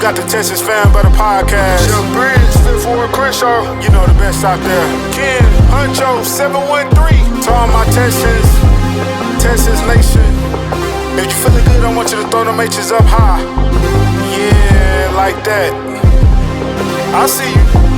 Got the Texas Fan Better Podcast. Jeff Bridge, Fifth Ward Crenshaw. You know the best out there. Ken Huncho 713. To all my Texans, Texas Nation. If you feeling good, I want you to throw them H's up high. Yeah, like that. I see you.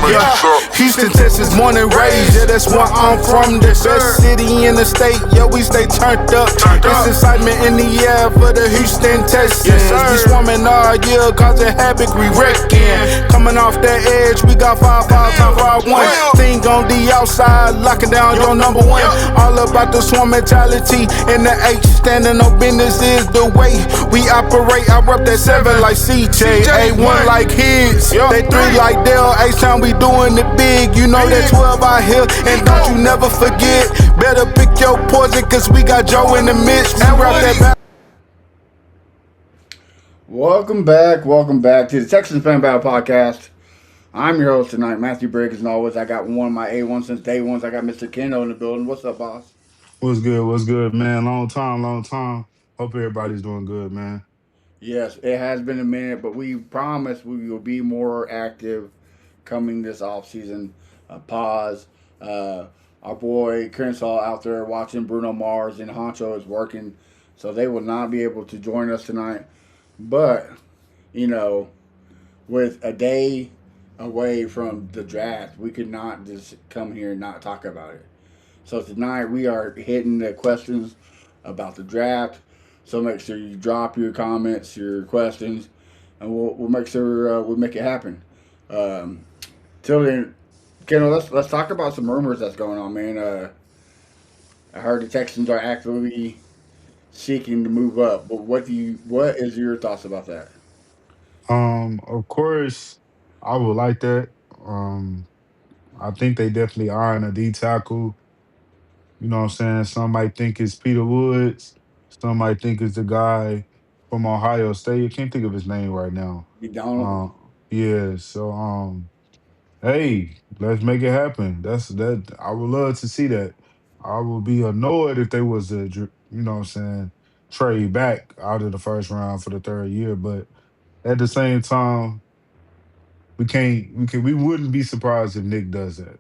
Yeah, Houston, Texas, born and raised. Yeah, that's where I'm from. The best city in the state. Yeah, we stay turned up. There's excitement in the air for the Houston Texans. We swarming all year, causing havoc, we wrecking. Coming off that edge, we got 5-5-5-5-1. Thing on the outside, locking down your number one. All about the swarm mentality and the H. Standing on business is the way we operate. I rep that 7 like CJ, A1 like his. They 3 like Dell, H-Town, we doing it big. You know that 12 out here, and don't you never forget. Better pick your poison, cause we got Joe in the midst. We rep that back. Welcome back to the Texans Fan Battle Podcast. I'm your host tonight, Matthew Briggs, and always I got one of my A1 since day ones. I got Mr. Kendo in the building. What's up, boss? What's good, man? Long time. Hope everybody's doing good, man. Yes, it has been a minute, but we promise we will be more active coming this off season. Pause. Our boy Crenshaw out there watching Bruno Mars, and Honcho is working, so they will not be able to join us tonight. But, you know, with a day away from the draft, we could not just come here and not talk about it. So tonight we are hitting the questions about the draft. So make sure you drop your comments, your questions, and we'll make sure we make it happen. Till then, Kendall, let's talk about some rumors that's going on, man. I heard the Texans are actively seeking to move up, but what is your thoughts about that? Of course, I would like that. Um, I think they definitely are in a D tackle. You know what I'm saying? Some might think it's Peter Woods. Some might think it's the guy from Ohio State. I can't think of his name right now. You Donald? Uh, yeah. So, hey, let's make it happen. That's that. I would love to see that. I would be annoyed if they was a, you know what I'm saying, trade back out of the first round for the third year. But at the same time, we wouldn't be surprised if Nick does that.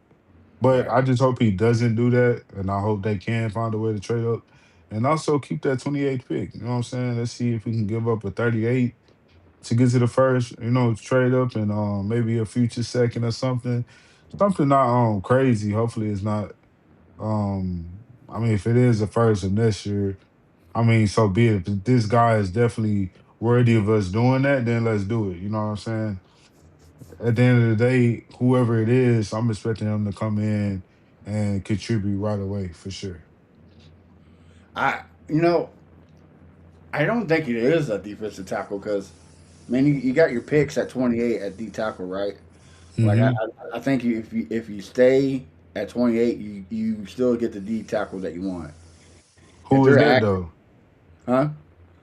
But Right. I just hope he doesn't do that, and I hope they can find a way to trade up, and also keep that 28th pick. You know what I'm saying? Let's see if we can give up a 38 to get to the first. You know, trade up and maybe a future second or something. Something not crazy. Hopefully, it's not. I mean, if it is the first of next year, I mean, so be it. If this guy is definitely worthy of us doing that, then let's do it. You know what I'm saying? At the end of the day, whoever it is, I'm expecting him to come in and contribute right away for sure. I you know I don't think it is a defensive tackle because man, you got your picks at 28 at D tackle, right? Like Hmm. I think if you stay at 28, you still get the D tackle that you want. If Who they're is that active, though? huh?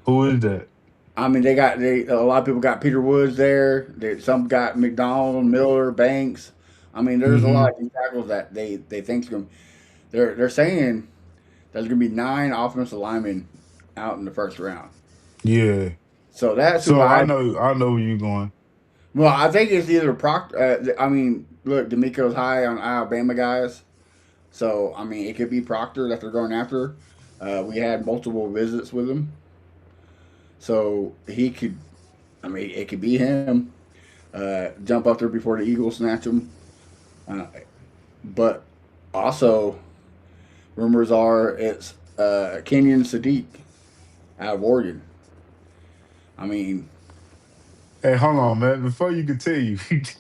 Who is that? I mean, they a lot of people got Peter Woods there. Some got McDonald, Miller, Banks. I mean, there's a Hmm. lot of D tackles that they think's going. They're saying there's going to be 9 offensive linemen out in the first round. Yeah. So that's who So I I. know I know where you're going. Well, I think it's either Proctor. I mean, look, D'Amico's high on Alabama guys. So, I mean, it could be Proctor that they're going after. We had multiple visits with him. So, he could, I mean, it could be him. Jump up there before the Eagles snatch him. Uh, but also, rumors are it's Kenyon Sadiq out of Oregon. I mean, Hey, hold on, man. Before you continue, because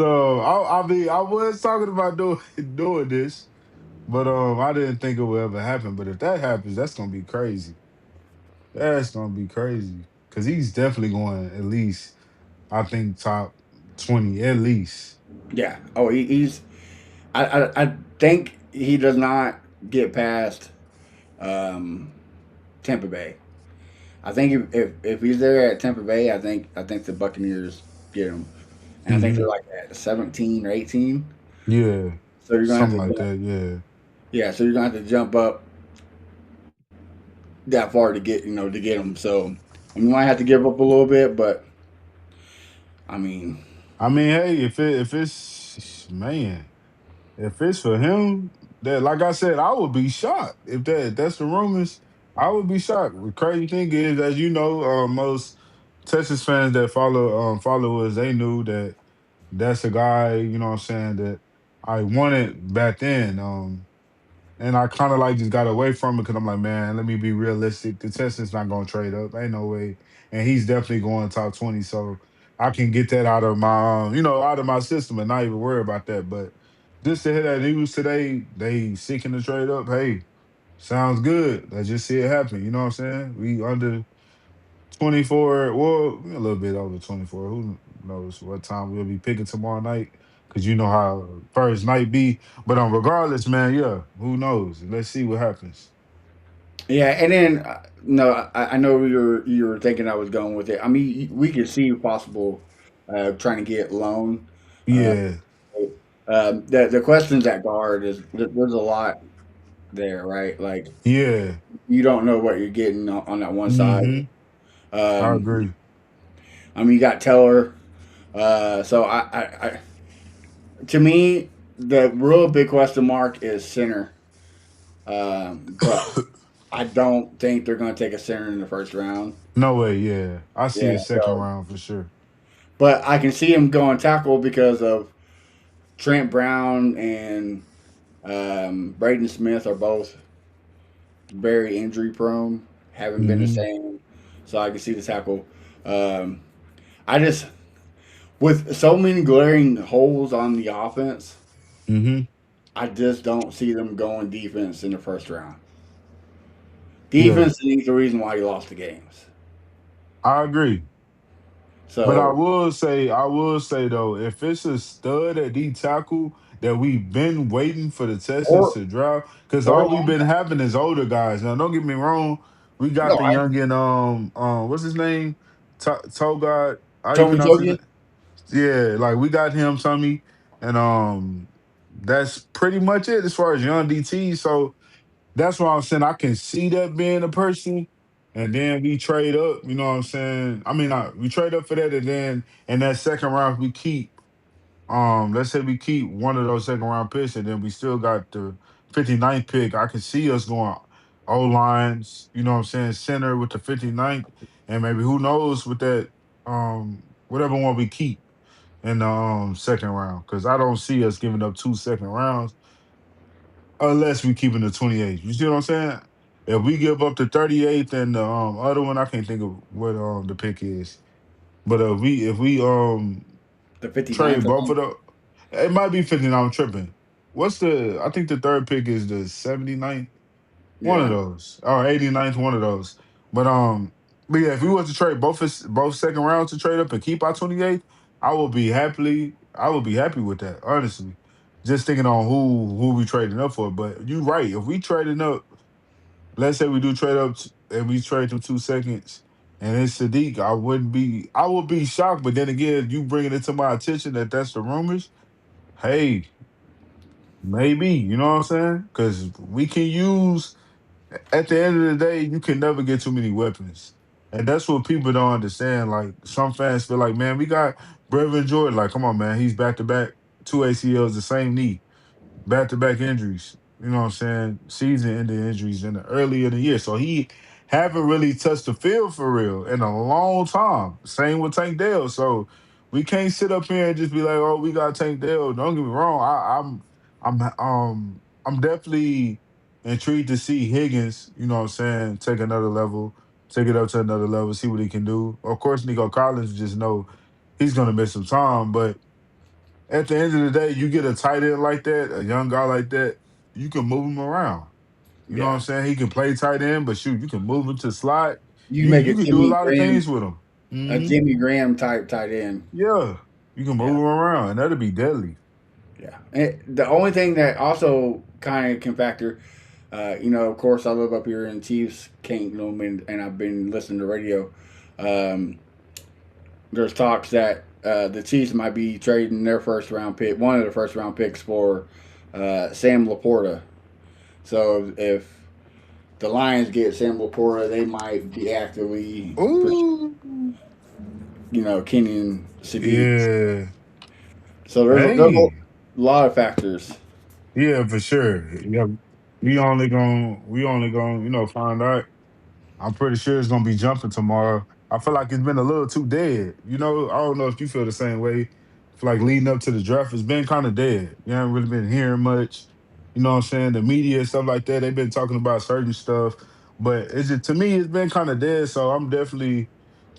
I mean, I was talking about doing this, but I didn't think it would ever happen. But if that happens, that's gonna be crazy. That's gonna be crazy because he's definitely going at least. I think top 20 at least. yeah. Oh, he's. I think he does not get past um, Tampa Bay. I think if he's there at Tampa Bay, I think the Buccaneers get him, and I think they're Hmm. like at 17 or 18. Yeah, So you're gonna have something to like jump, that. Yeah. yeah. So you're gonna have to jump up that far to get him. So we might have to give up a little bit, but I mean, I mean, hey, if it's man, if it's for him, that like I said, I would be shocked if that's the rumors. I would be shocked. The crazy thing is, as you know, most Texas fans that follow us, they knew that that's a guy. You know what I'm saying, that I wanted back then. And I kind of like just got away from it because I'm like, man, let me be realistic. The Texans not gonna trade up, ain't no way, and he's definitely going top 20. So I can get that out of my, out of my system and not even worry about that. But just to hear that news today, they seeking to trade up. Hey, sounds good. Let's just see it happen. You know what I'm saying? We under 24. Well, we a little bit over 24. Who knows what time we'll be picking tomorrow night? Because you know how first night be. But regardless, man, yeah, who knows? Let's see what happens. yeah. And then no, I know you were thinking I was going with it. I mean, we could see possible trying to get loan. Uh, Yeah, the questions at guard is there's a lot there, right? Like yeah. you don't know what you're getting on that one side. Mm-hmm. I Um, agree. I mean, you got Teller. So to me, the real big question mark is center. But I don't think they're going to take a center in the first round. No way, yeah. I see Yeah. a second So, round for sure. but I can see him going tackle because of Trent Brown and Braden Smith are both very injury prone. Haven't been the Mm-hmm. same. So I can see the tackle. Um, I just with so many glaring holes on the offense, Mm-hmm. I just don't see them going defense in the first round. Yeah. Defense is the reason why you lost the games. I agree. But So I will say though, if it's a stud at D tackle that we've been waiting for the Texans or to draft, because or all we've been having is older guys. Now, don't get me wrong, we got no, the youngin, what's his name? Togard. How you Tommy pronounce his Togian. name? Yeah, like we got him, Tommy, and that's pretty much it as far as young DT. So that's why I'm saying I can see that being a person. And then we trade up, you know what I'm saying? I mean, we trade up for that, and then in that second round, we keep, let's say we keep one of those second round picks, and then we still got the 59th pick. I can see us going O lines, you know what I'm saying, center with the 59th, and maybe who knows with that, whatever one we keep in the second round, because I don't see us giving up two second rounds unless we keep in the 28th. You see what I'm saying? If we give up the 38th and the other one, I can't think of what the pick is. But if we The 59th, trade I both think. of the, it might be 59. I'm tripping. What's the? I think the third pick is the 79th. One of Yeah. those, or 89th, one of those. But yeah, if we were to trade both second rounds to trade up and keep our 28th, I would be happy with that, honestly. Just thinking on who we trading up for. But you're right. If we trading up, let's say we do trade up and we trade them 2 seconds and it's Sadiq, I would be shocked. But then again, you bringing it to my attention that that's the rumors. Hey, maybe, you know what I'm saying? Because we can use, at the end of the day, you can never get too many weapons. And that's what people don't understand. Like some fans feel like, man, we got Brevin Jordan. Like, come on, man, he's back to back, two ACLs, the same knee, back to back injuries. You know what I'm saying? Season ending injuries in the early in the year. So he haven't really touched the field for real in a long time. Same with Tank Dell. So we can't sit up here and just be like, oh, we got Tank Dell. Don't get me wrong. I'm definitely intrigued to see Higgins, you know what I'm saying, take another level, take it up to another level, see what he can do. Of course, Nico Collins just know he's gonna miss some time, but at the end of the day, you get a tight end like that, a young guy like that, you can move him around. You know what I'm Yeah. saying? He can play tight end, but shoot, you can move him to slot. You You make you a can do a Jimmy lot of Graham, things with him. a Hmm. Jimmy Graham type tight end. Yeah, you can Yeah. move him around, and that'll be deadly. Yeah. And the only thing that also kind of can factor, of course, I live up here in Chiefs Kingdom, and I've been listening to radio. Um, there's talks that the Chiefs might be trading their first round pick, one of the first round picks for Sam Laporta. So if the Lions get Sam Laporta, they might be actively, Ooh, Kenyon Sadiq. yeah. So there's a Hey, lot of factors. yeah, for sure. Yeah, we only gonna find out. I'm pretty sure it's gonna be jumping tomorrow. I feel like it's been a little too dead. I don't know if you feel the same way. I feel like leading up to the draft, it's been kind of dead. You haven't really been hearing much. You know what I'm saying? The media and stuff like that, they've been talking about certain stuff, but it's just to me, it's been kind of dead. So I'm definitely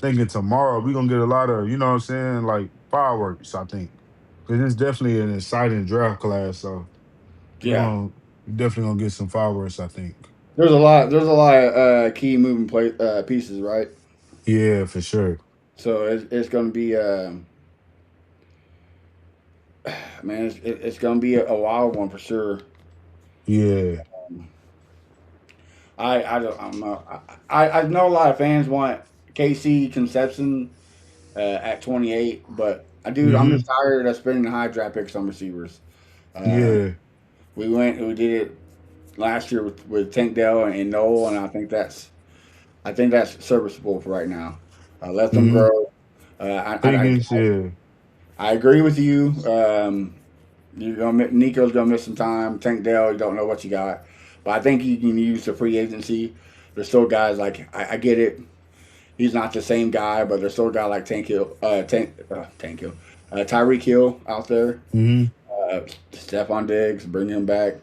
thinking tomorrow we're gonna get a lot of, you know what I'm saying, like fireworks. I think because it's definitely an exciting draft class. So we're Yeah, gonna we're definitely gonna get some fireworks. I think. there's a lot of key moving pieces, right? Yeah, for sure. So it's going to be man, it's going to be a wild one for sure. Yeah. I don't I'm not, I know a lot of fans want KC Conception at 28, but I'm Hmm. just tired of spending high draft picks on receivers. Uh, Yeah. we did it last year with Tank Dell and Noel, and I think that's serviceable for right now. Let them Hmm. grow. Uh, I, I, I Higgins, yeah. I agree with you. Nico's gonna miss some time. Tank Dell, you don't know what you got, but I think you can use the free agency. There's still guys like I get it. He's not the same guy, but there's still a guy like Tank Hill, Tyreek Hill out there. Hmm. Uh, Stephon Diggs, bring him back.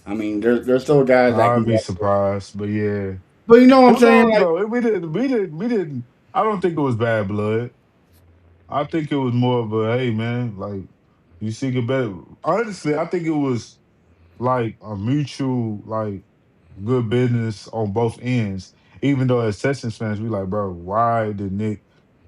I mean, there's still guys that I'd can be go. surprised, but yeah. But you know what I'm Who saying? knows Like, though? We didn't. I don't think it was bad blood. I think it was more of a hey man, like you seek a better. Honestly, I think it was like a mutual like good business on both ends. Even though as Texans fans, we like, bro, why did Nick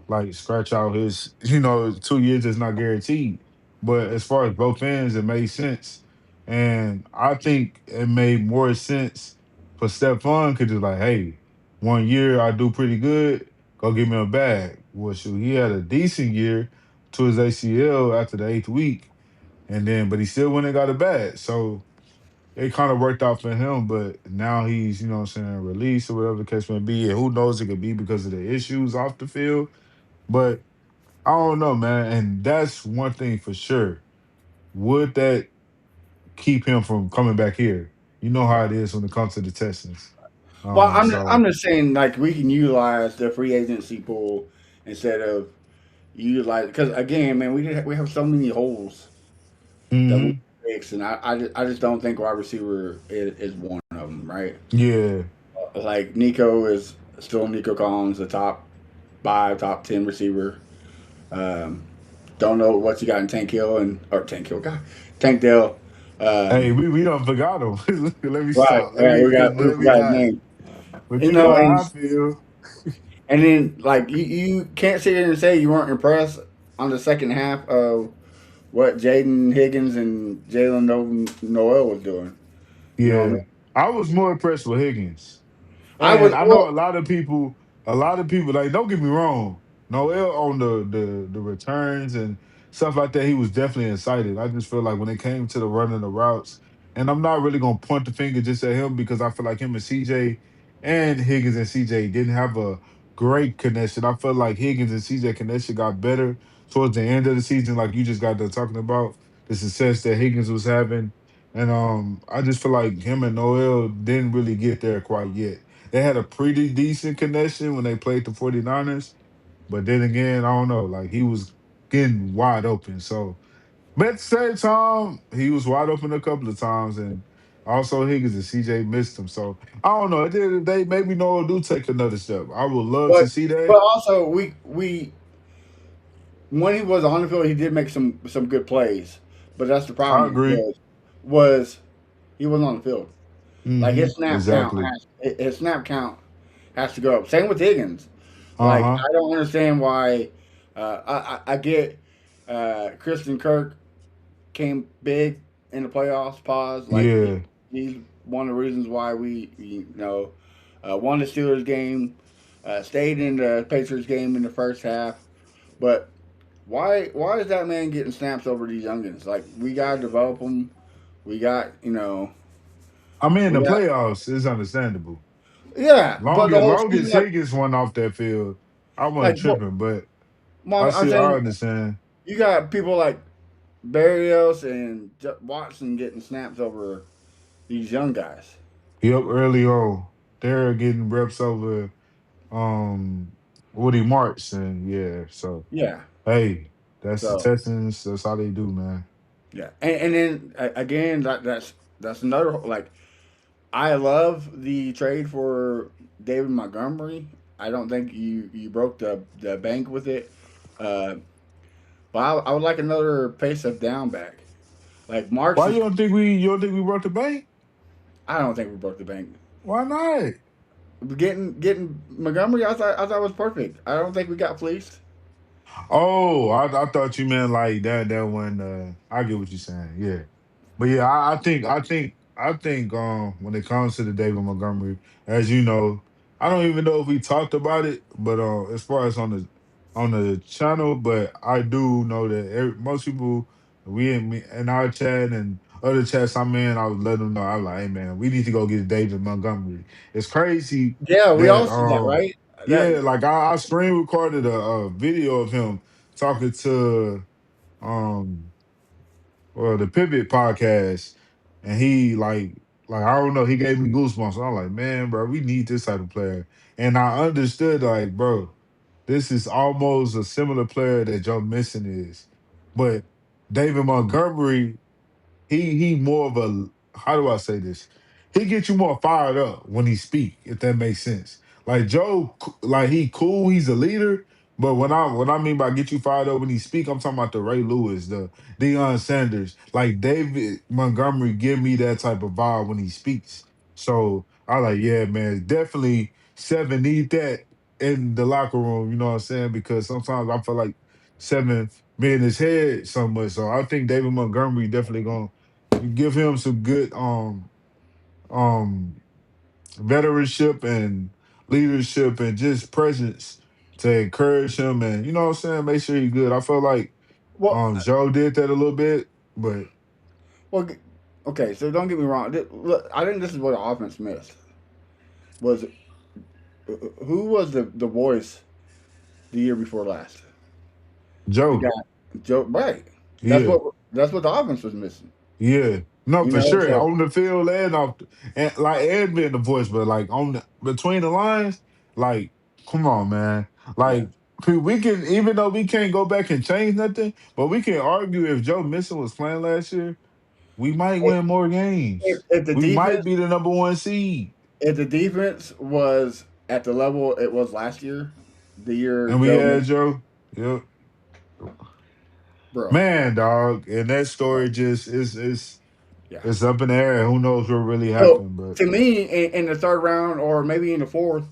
like scratch out his, 2 years is not guaranteed. But as far as both ends, it made sense. And I think it made more sense for Stephon because it's like, hey, 1 year I do pretty good, go give me a bag. Well, shoot, he had a decent year to his ACL after the eighth week, and then but he still went and got a bag. So it kind of worked out for him, but now he's, what I'm saying, released or whatever the case may be. And who knows, it could be because of the issues off the field. But I don't know, man. And that's one thing for sure. Would that keep him from coming back here? You know how it is when it comes to the Texans. well, I'm So just saying like we can utilize the free agency pool instead of utilize because again, man, we have so many holes that we hmm fix, and I just don't think wide receiver is one of them, right? yeah. Like Nico is still Nico Collins, the top five, top 10 receiver. Um, don't know what you got in Tank Hill or Tank Hill, God, Tank Dell. Hey, Um, we don't forgot him. Let me right, stop. right. We Let me forgot his not. name. But You you know know, how I feel. and then like you can't sit here and say you weren't impressed on the second half of what Jaden Higgins and Noel was doing. You know what I mean? Yeah. I was more impressed with Higgins. I was And I know well, a lot of people like don't get me wrong. Noel on the returns and stuff like that, he was definitely excited. I just feel like when it came to the running the routes, and I'm not really gonna point the finger just at him because I feel like him and CJ and Higgins and CJ didn't have a great connection. I feel like Higgins and CJ connection got better towards the end of the season, like you just got done talking about the success that Higgins was having. And I just feel like him and Noel didn't really get there quite yet. They had a pretty decent connection when they played the 49ers. But then again, I don't know. Like he was getting wide open. So, but at the same time, he was wide open a couple of times. And also Higgins and CJ missed him. So I don't know. At the end of the day, maybe Noah do take another step. I would love but to see that. also we when he was on the field, he did make some good plays. But that's the I problem agree. was he wasn't on the field. Like Exactly. his snap count has to go up. Same with Higgins. Like Uh-huh. I don't understand why. I get Christian Kirk came big in the playoffs. Pause. Like Yeah. he's one of the reasons why we won the Steelers game, stayed in the Patriots game in the first half. But why is that man getting snaps over these youngins? Like we gotta develop them. We got I mean, we the got playoffs is understandable. Yeah, but Long the as whole long season, as Higgins went off that field, I wasn't well, tripping. But well, I'm I saying understand. you got people like Barrios and Watson getting snaps over these young guys. Yep, early on, they're getting reps over Woody Marks, and yeah. So Yeah. hey, that's the So Texans. That's how they do, man. yeah, and then again, that's another like I love the trade for David Montgomery. I don't think you broke the bank with it, uh, but I would like another pace of down back. Like Marks Why is, you don't think we brought the bank? I don't think we broke the bank. Why not? Getting Montgomery, I thought was perfect. I don't think we got fleeced. Oh, I thought you meant like that one. I get what you're saying. Yeah, but yeah, I think when it comes to the David Montgomery, as you know, I don't even know if we talked about it, but as far as on the channel, but I do know that most people we in me in our chat and other chats I'm in, I was letting them know. I was like, hey man, we need to go get David Montgomery. It's crazy Yeah, we that all see that, right? yeah, That like I screen recorded a video of him talking to um the Pivot podcast, and he like I don't know, he gave me goosebumps. I'm like, man, bro, we need this type of player, and I understood like, bro, this is almost a similar player that Joe Mixon is, but David Montgomery he more of a how do I say this? He gets you more fired up when he speak, if that makes sense. Like Joe, like he cool, he's a leader. But what I mean by get you fired up when he speak, I'm talking about the Ray Lewis, the Deion Sanders, like David Montgomery give me that type of vibe when he speaks. So I like, yeah, man, definitely Seven need that in the locker room, you know what I'm saying? Because sometimes I feel like Seven be in his head so much. So I think David Montgomery definitely gonna you give him some good um veteranship and leadership and just presence to encourage him and you know what I'm saying, make sure he's good. I feel like well, Joe did that a little bit, but well, okay. So don't get me wrong. Look, I think this is what the offense missed. Was who was the voice the year before last? The guy, Joe, Joe. Right. yeah. That's what the offense was missing. Yeah, no, You for know. sure. So On the field and off, and like and being the voice, but like on the between the lines, like, come on, man. yeah. Like we can, even though we can't go back and change nothing, but we can argue if Joe Mixon was playing last year, we might If, win more games. if the We might defense be the number one seed, if the defense was at the level it was last year, the year and we Joe had missed, Joe. Yep, bro. man, dog, and that Bro. story just Yeah. it's up in the air. Who knows what really So happened? But to me, in the third round or maybe in the fourth,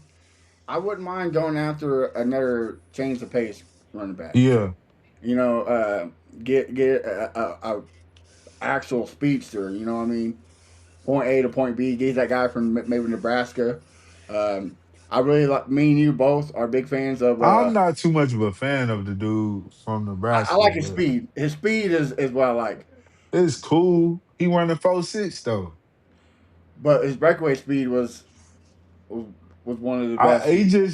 I wouldn't mind going after another change the pace running back. yeah, You know, get a actual speedster. You know what I mean? Point A to point B. Get that guy from maybe Nebraska. Um, I really like me and you both are big fans of. I'm not too much of a fan of the dude from I Nebraska, like his but speed. His speed is what I like, it's cool. He running 4.6 though. but his breakaway speed was, was one of the I best.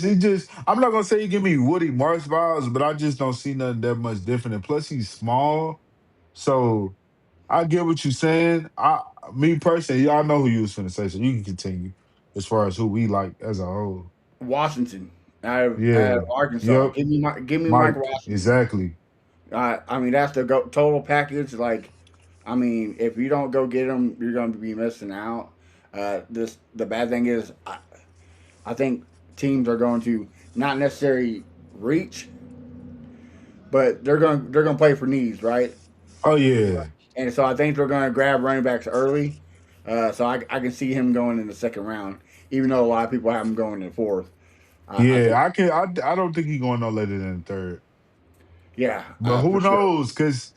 he just I'm not gonna say he give me Woody Marks vibes, but I just don't see nothing that much different. And plus he's small. So I get what you're saying. Me personally, y'all know who you was finna say, so you can continue as far as who we like as a whole. Washington out of Yeah. Arkansas. Yep. Give me Mike Mike. Washington. Exactly. I mean that's the total package. Like, I mean, if you don't go get him, you're going to be missing out. The bad thing is, I think teams are going to not necessarily reach, but they're going to play for needs, right? Oh yeah. And so I think they're going to grab running backs early. So I can see him going in the second round, even though a lot of people have him going in the fourth. I think, Yeah, I don't think he going no later than the third. yeah, But for who sure. knows? Because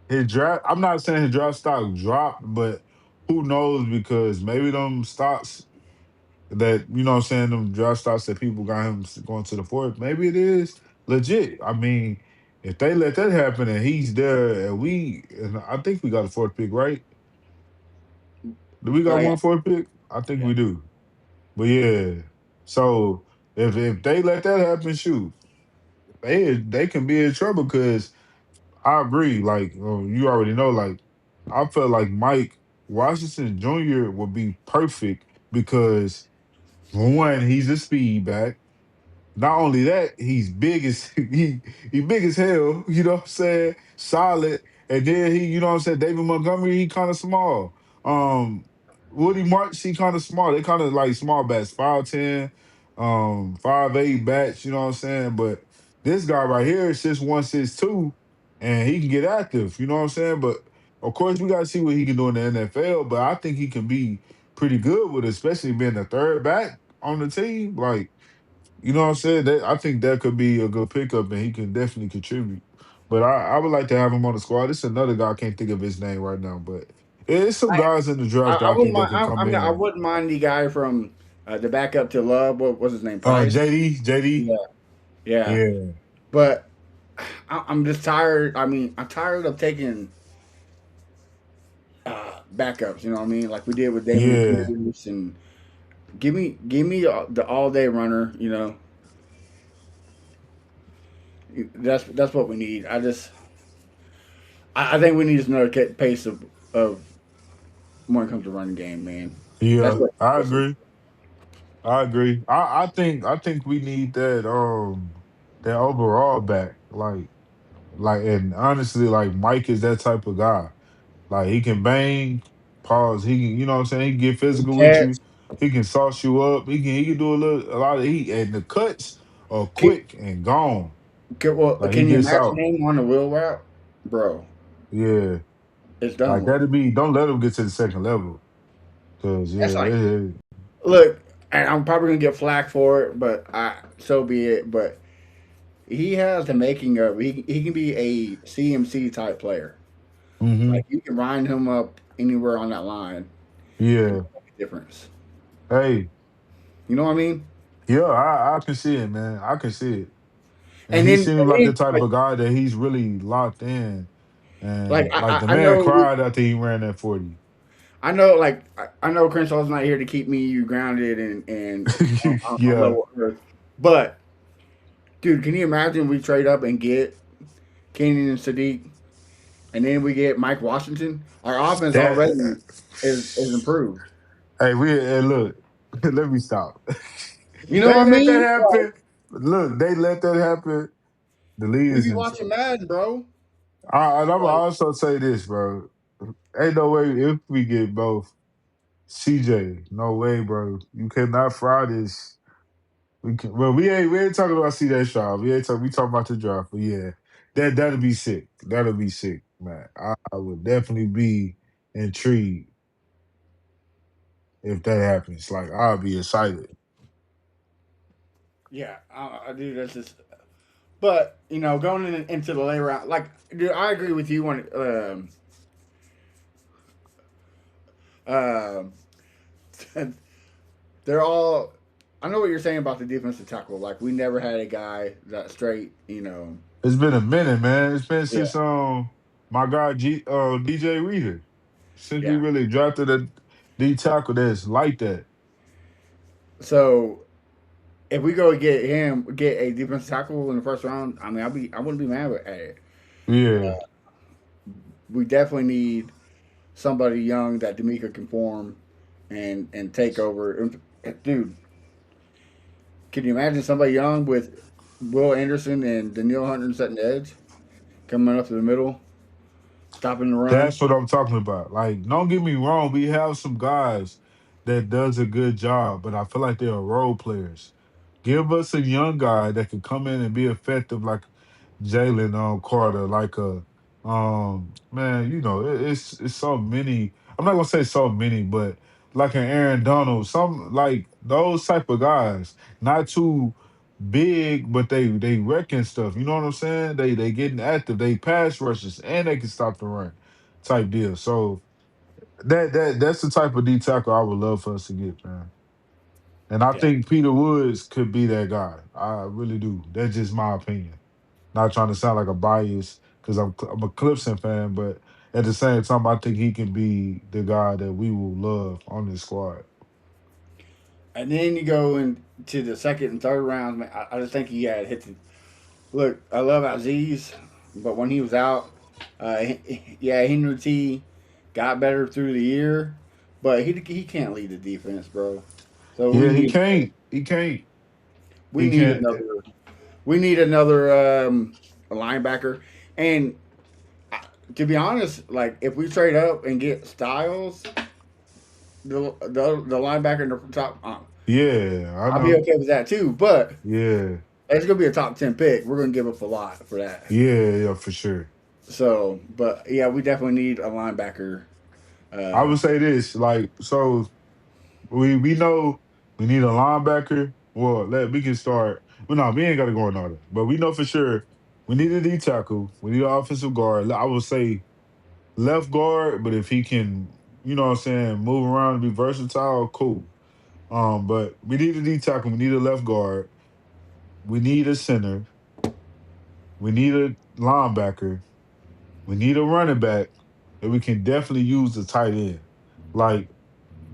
his draft, I'm not saying his draft stock dropped, but who knows? Because maybe them stocks that, you know what I'm saying, them draft stocks that people got him going to the fourth, maybe it is legit. I mean, if they let that happen and he's there and I think we got a fourth pick, right? Do we got Like, one fourth pick? I think we do. But yeah, so if they let that happen, shoot, they can be in trouble. Because I agree. Like you already know, like I felt like Mike Washington Jr. would be perfect because for one, he's a speed back. Not only that, he's big as he big as hell, you know what I'm saying? Solid. And then he, you know what I'm saying, David Montgomery, he kind of small. Um Woody March, he kind of small. They kind of like small bats, 5'10, 5'8 bats, you know what I'm saying? But this guy right here is 6'1", 6'2", and he can get active, you know what I'm saying? But of course we gotta see what he can do in the NFL, but I think he can be pretty good with it, especially being the third back on the team. Like, you know what I'm saying? That I think that could be a good pickup, and he can definitely contribute. But I would like to have him on the squad. This is another guy I can't think of his name right now, but it's some I, guys in the draft that I I wouldn't think that mind. can come I in. wouldn't mind the guy from the backup to Love. What was his name? Price. JD, Yeah, yeah. yeah, But I'm just tired. I mean, I'm tired of taking backups. You know what I mean? Like we did with Damian yeah, Pierce, and give me the all day runner. That's what we need. I think we need another pace of when it comes to running game, man. That's yeah. what. I agree. I agree. I think we need that overall back. And honestly, like Mike is that type of guy. Like he can bang, pause. He can, you know what I'm saying. He can get physical with Catch. you. He can sauce you up. He can do a lot of heat, and the cuts are Can, quick and gone. Like he can you gets imagine out. him on the wheel route, bro? Yeah, It's done like with. that'd be. Don't let him get to the second level, cause yeah, That's like, it, look, and I'm probably gonna get flack for it, but so be it. But he has the making of he can be a CMC type player. hmm Like you can line him up anywhere on that line and yeah. make a difference. Hey, You know what I mean? yeah, I can see it, man. I can see it, and And he then, seems and like then the type of guy that he's really locked in, like and like the I man know cried after he ran that 40. I know Crenshaw's not here to keep me grounded and on Yeah. level earth, but dude, can you imagine we trade up and get Kenyon and Sadiq, and then we get Mike Washington? Our offense already That is improved. hey, look, let me stop. You know They what I let that mean? happen. Look, they let that happen. The league We is be in watching trouble. Madden, bro. And I'm gonna Like, also say this, bro. Ain't no way if we get both CJ. No way, bro. You cannot fry this. We can. Well, we ain't talking about CJ Shaw. We talking about the draft. But yeah, that'll be sick. That'll be sick, man. I would definitely be intrigued if that happens. Like I'll be excited. yeah, I do. That's just. But going into the later round, like, dude, I agree with you on um, they're all. I know what you're saying about the defensive tackle. Like, we never had a guy that straight. It's been a minute, man. It's been Yeah, since my guy DJ Reader. Since we yeah. really drafted a D tackle that's like that. So if we go get a defensive tackle in the first round, I mean, I wouldn't be mad at it. Yeah. We definitely need somebody young that D'Amica can form and take over. Dude, can you imagine somebody young with Will Anderson and Daniil Hunter setting the edge, coming up to the middle, stopping the run? That's what I'm talking about. Like, don't get me wrong, we have some guys that does a good job, but I feel like they're role players. Give us a young guy that can come in and be effective, like Jalen Carter, like a man. It's so many. I'm not gonna say so many, but like an Aaron Donald, some like those type of guys, not too big, but they wrecking stuff. You know what I'm saying? They getting active. They pass rushes and they can stop the run, type deal. So that's the type of D tackle I would love for us to get, man. And I Yeah, think Peter Woods could be that guy. I really do. That's just my opinion. Not trying to sound like a bias because I'm a Clemson fan, but at the same time, I think he can be the guy that we will love on this squad. And then you go into the second and third rounds. Man, I just think he had hit the look. I love Aziz, but when he was out, yeah, Henry T got better through the year, but he can't lead the defense, bro. So Yeah, he can't. He can't. we He need can't. another we need another linebacker. And to be honest, like if we trade up and get Styles, the linebacker in the top, Yeah, I I'll be know. okay with that too. But Yeah, it's gonna be a top 10 pick. We're gonna give up a lot for that. yeah, yeah, for sure. So, but yeah, we definitely need a linebacker. I Uh, would say this, like, so we know we need a linebacker. Well, we can start. Well, no, we ain't got to go in order, but we know for sure we need a D tackle. We need an offensive guard. I would say left guard, but if he can, what I'm saying, move around and be versatile, cool. But we need a D tackle. We need a left guard. We need a center. We need a linebacker. We need a running back, and we can definitely use the tight end. Like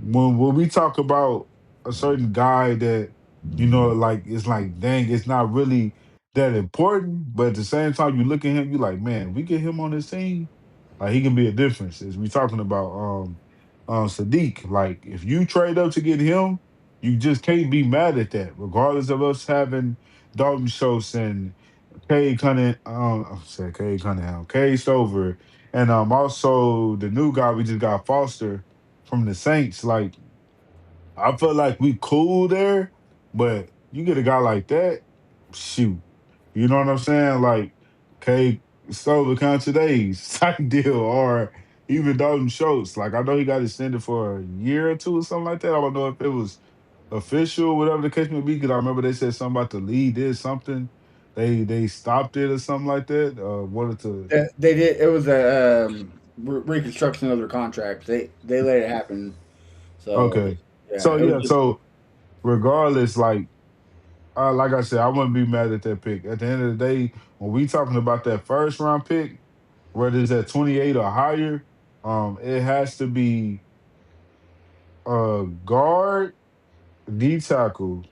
when we talk about a certain guy that like it's like dang, it's not really that important, but at the same time, you look at him, you like, man, we get him on this team, like he can be a difference. As we talking about Sadiq, like if you trade up to get him, you just can't be mad at that, regardless of us having Dalton Schultz and Cade Cunningham, I said Cade Cunningham, Cade Stover, and also the new guy we just got, Foster from the Saints. Like I feel like we cool there, but you get a guy like that, shoot. You know what I'm saying? Like Cade Stover days type deal, or even Dalton Schultz. Like I know he got extended for a year or two or something like that. I don't know if it was official, whatever the case may be, because I remember they said something about the league did something. They stopped it or something like that. Wanted to they did. It was a reconstruction of their contract. They let it happen. So okay. yeah, So it was yeah, just so regardless, like I said, I wouldn't be mad at that pick. At the end of the day, when we talking about that first round pick, whether it's at 28 or higher, it has to be a guard, D tackle.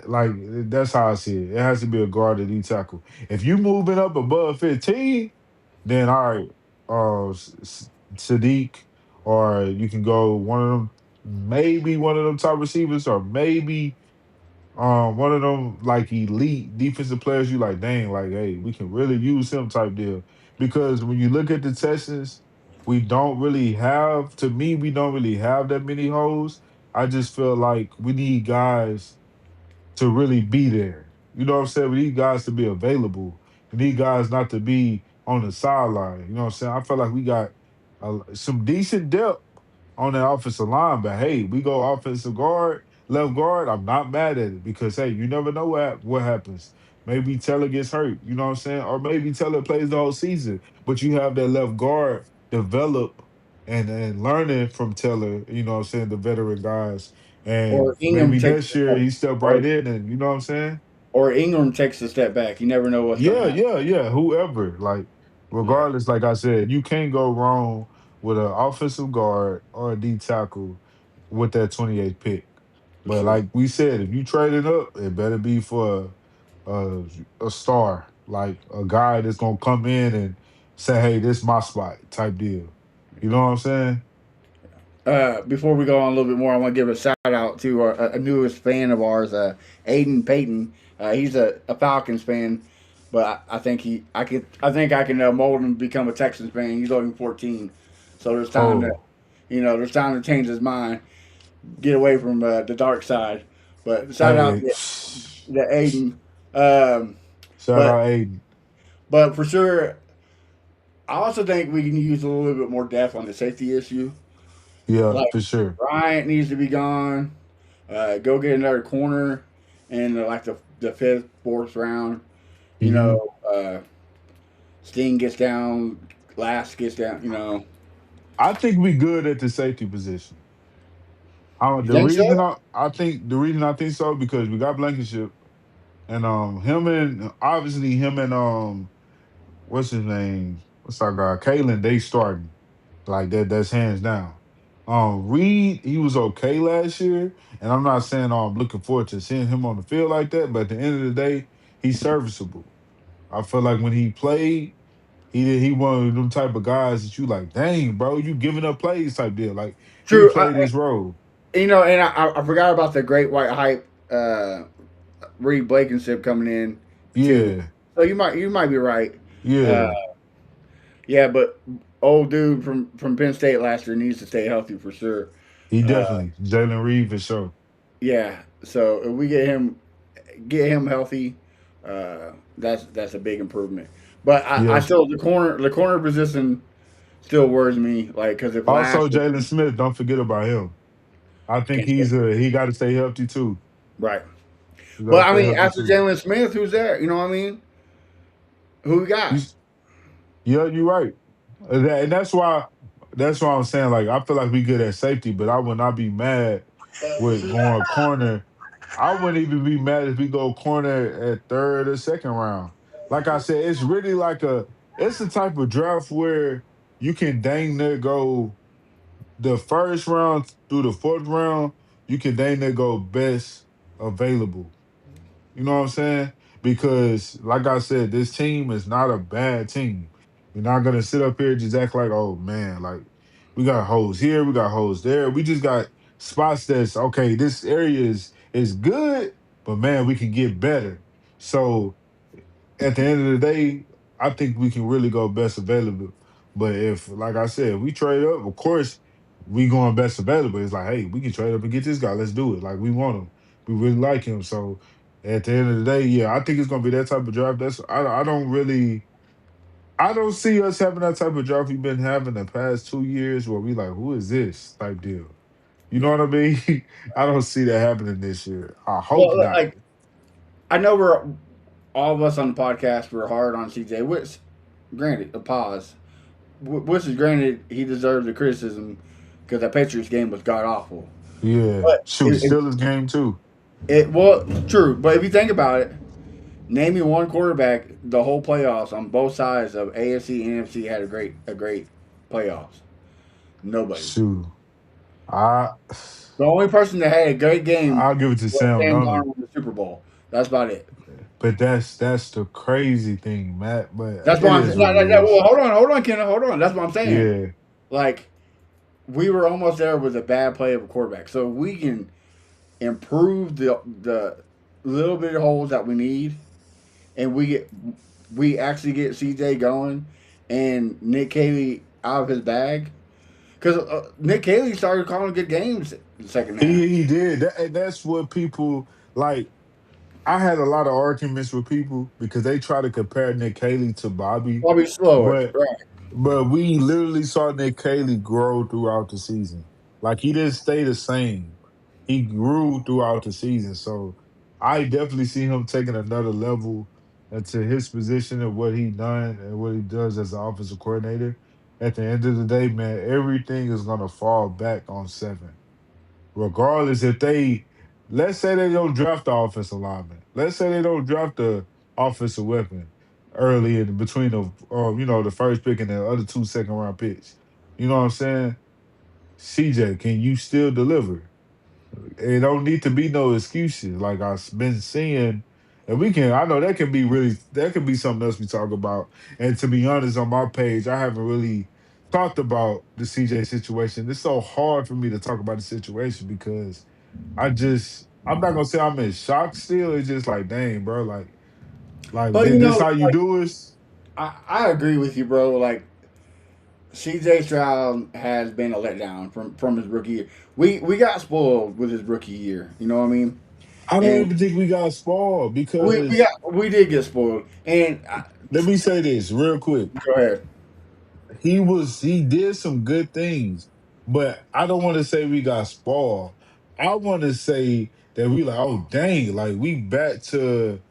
Like that's how I see it. It has to be a guard or D tackle. If you moving up above 15, then all right, Sadiq, or you can go one of them, maybe one of them top receivers, or maybe one of them like elite defensive players. You like, dang, like, hey, we can really use him type deal. Because when you look at the Texans, we don't really have. To me, we don't really have that many holes. I just feel like we need guys to really be there. You know what I'm saying? We need guys to be available. We need guys not to be on the sideline. You know what I'm saying? I feel like we got some decent depth on the offensive line, but hey, we go offensive guard, left guard. I'm not mad at it because hey, you never know what happens. Maybe Taylor gets hurt. You know what I'm saying? Or maybe Taylor plays the whole season, but you have that left guard develop and learning from Taylor. You know what I'm saying? The veteran guys, and or Ingram maybe takes next a year step, he step right in, and you know what I'm saying? or Ingram takes a step back. You never know what's gonna Yeah, happen. yeah, yeah. Whoever, like, Yeah, regardless, like I said, you can't go wrong with an offensive guard or a D tackle with that 28th pick. for But sure. like we said, if you trade it up, it better be for a star, like a guy that's gonna come in and say, "Hey, this my spot," type deal. You know what I'm saying? Before we go on a little bit more, I want to give a shout out to a newest fan of ours, Aiden Payton. He's a Falcons fan, but I think I think I can mold him to become a Texans fan. He's only 14, so there's time to, Oh, there's time to change his mind, get away from the dark side. But shout out hey, to Aiden. Um, shout but out Aiden. for sure, I also think we can use a little bit more depth on the safety issue. Yeah, Like for sure. Bryant needs to be gone. Go get another corner in like the fifth, fourth round. You Hmm. know, Sting gets down, Last gets down. I think we good at the safety position. You The think reason so? I think so because we got Blankenship and him and obviously him and what's his name? What's our guy? Kalen, they starting. Like that that's hands down. Reed, he was okay last year, and I'm not saying I'm looking forward to seeing him on the field like that. But at the end of the day, he's serviceable. I feel like when he played, he one of them type of guys that you like, dang, bro, you giving up plays type deal. Like he True. played his role. And I forgot about the great white hype. Reed Blankenship coming in too. Yeah, So you might be right. Uh, yeah, yeah, but old dude from Penn State last year needs to stay healthy for sure. he Uh, definitely Jalen Reed for sure. yeah. So if we get him healthy, that's a big improvement. But I Yeah. still the corner position still worries me. Like because if Also, last year, Jalen Smith, don't forget about him. I think can't say he got to stay healthy too. right. He got But to I stay mean, healthy after too. Jalen Smith, who's there? You know what I mean? Who we You, got? yeah, you're right. And that's why I'm saying like I feel like we good at safety, but I would not be mad with going corner. I wouldn't even be mad if we go corner at third or second round. Like I said, it's really like it's the type of draft where you can dang near go the first round through the fourth round, you can dang near go best available. You know what I'm saying? Because, like I said, this team is not a bad team. We're not gonna sit up here and just act like, oh man, like we got holes here, we got holes there. We just got spots that's okay. This area is good, but man, we can get better. So at the end of the day, I think we can really go best available. But if, like I said, if we trade up, of course, we going best available. It's like, hey, we can trade up and get this guy. Let's do it. Like we want him. We really like him. So at the end of the day, yeah, I think it's gonna be that type of draft. I don't really I don't see us having that type of draft we've been having the past 2 years where we like, who is this type deal. You know what I mean? I don't see that happening this year. I hope Well, not. like I know we're all of us on the podcast were hard on CJ. Which, granted, a pause. Which is granted, he deserves the criticism because that Patriots game was god awful. Yeah. But Shoot, still his game too. well, true. But if you think about it, name me one quarterback the whole playoffs on both sides of AFC and NFC had a great playoffs. Nobody. Shoot. I The only person that had a great game I'll give it to was Sam Sam Darnold. Darnold in the Super Bowl. That's about it. But that's the crazy thing, Matt. But That's it why I'm is saying. what it Well, is. hold on, Ken, hold on. That's what I'm saying. Yeah. Like we were almost there with a bad play of a quarterback. So if we can improve the little bit of holes that we need, and we actually get CJ going, and Nick Caley out of his bag, because Nick Caley started calling good games in the second half. He did. And that's what people like. I had a lot of arguments with people because they try to compare Nick Haley to Bobby, Probably slow it, but right? we literally saw Nick Haley grow throughout the season. Like he didn't stay the same. He grew throughout the season. So I definitely see him taking another level into his position of what he done and what he does as an offensive coordinator. At the end of the day, man, everything is gonna fall back on seven. Regardless if they let's say they don't draft the offensive lineman. Let's say they don't draft the offensive weapon early in between the first pick and the other two second round picks. You know what I'm saying? CJ, can you still deliver? It don't need to be no excuses. Like I've been seeing, and I know that can be something else we talk about. And to be honest, on my page, I haven't really talked about the CJ situation. It's so hard for me to talk about the situation because I'm not gonna say I'm in shock still. It's just like, dang, bro, like But this how you do it? I agree with you, bro. Like CJ Stroud has been a letdown from his rookie year. We got spoiled with his rookie year. You know what I mean? I don't And even think we got spoiled we because got we did get spoiled. And let me say this real quick. go ahead. He did some good things, but I don't want to say we got spoiled. I want to say that we like, oh dang, like we back to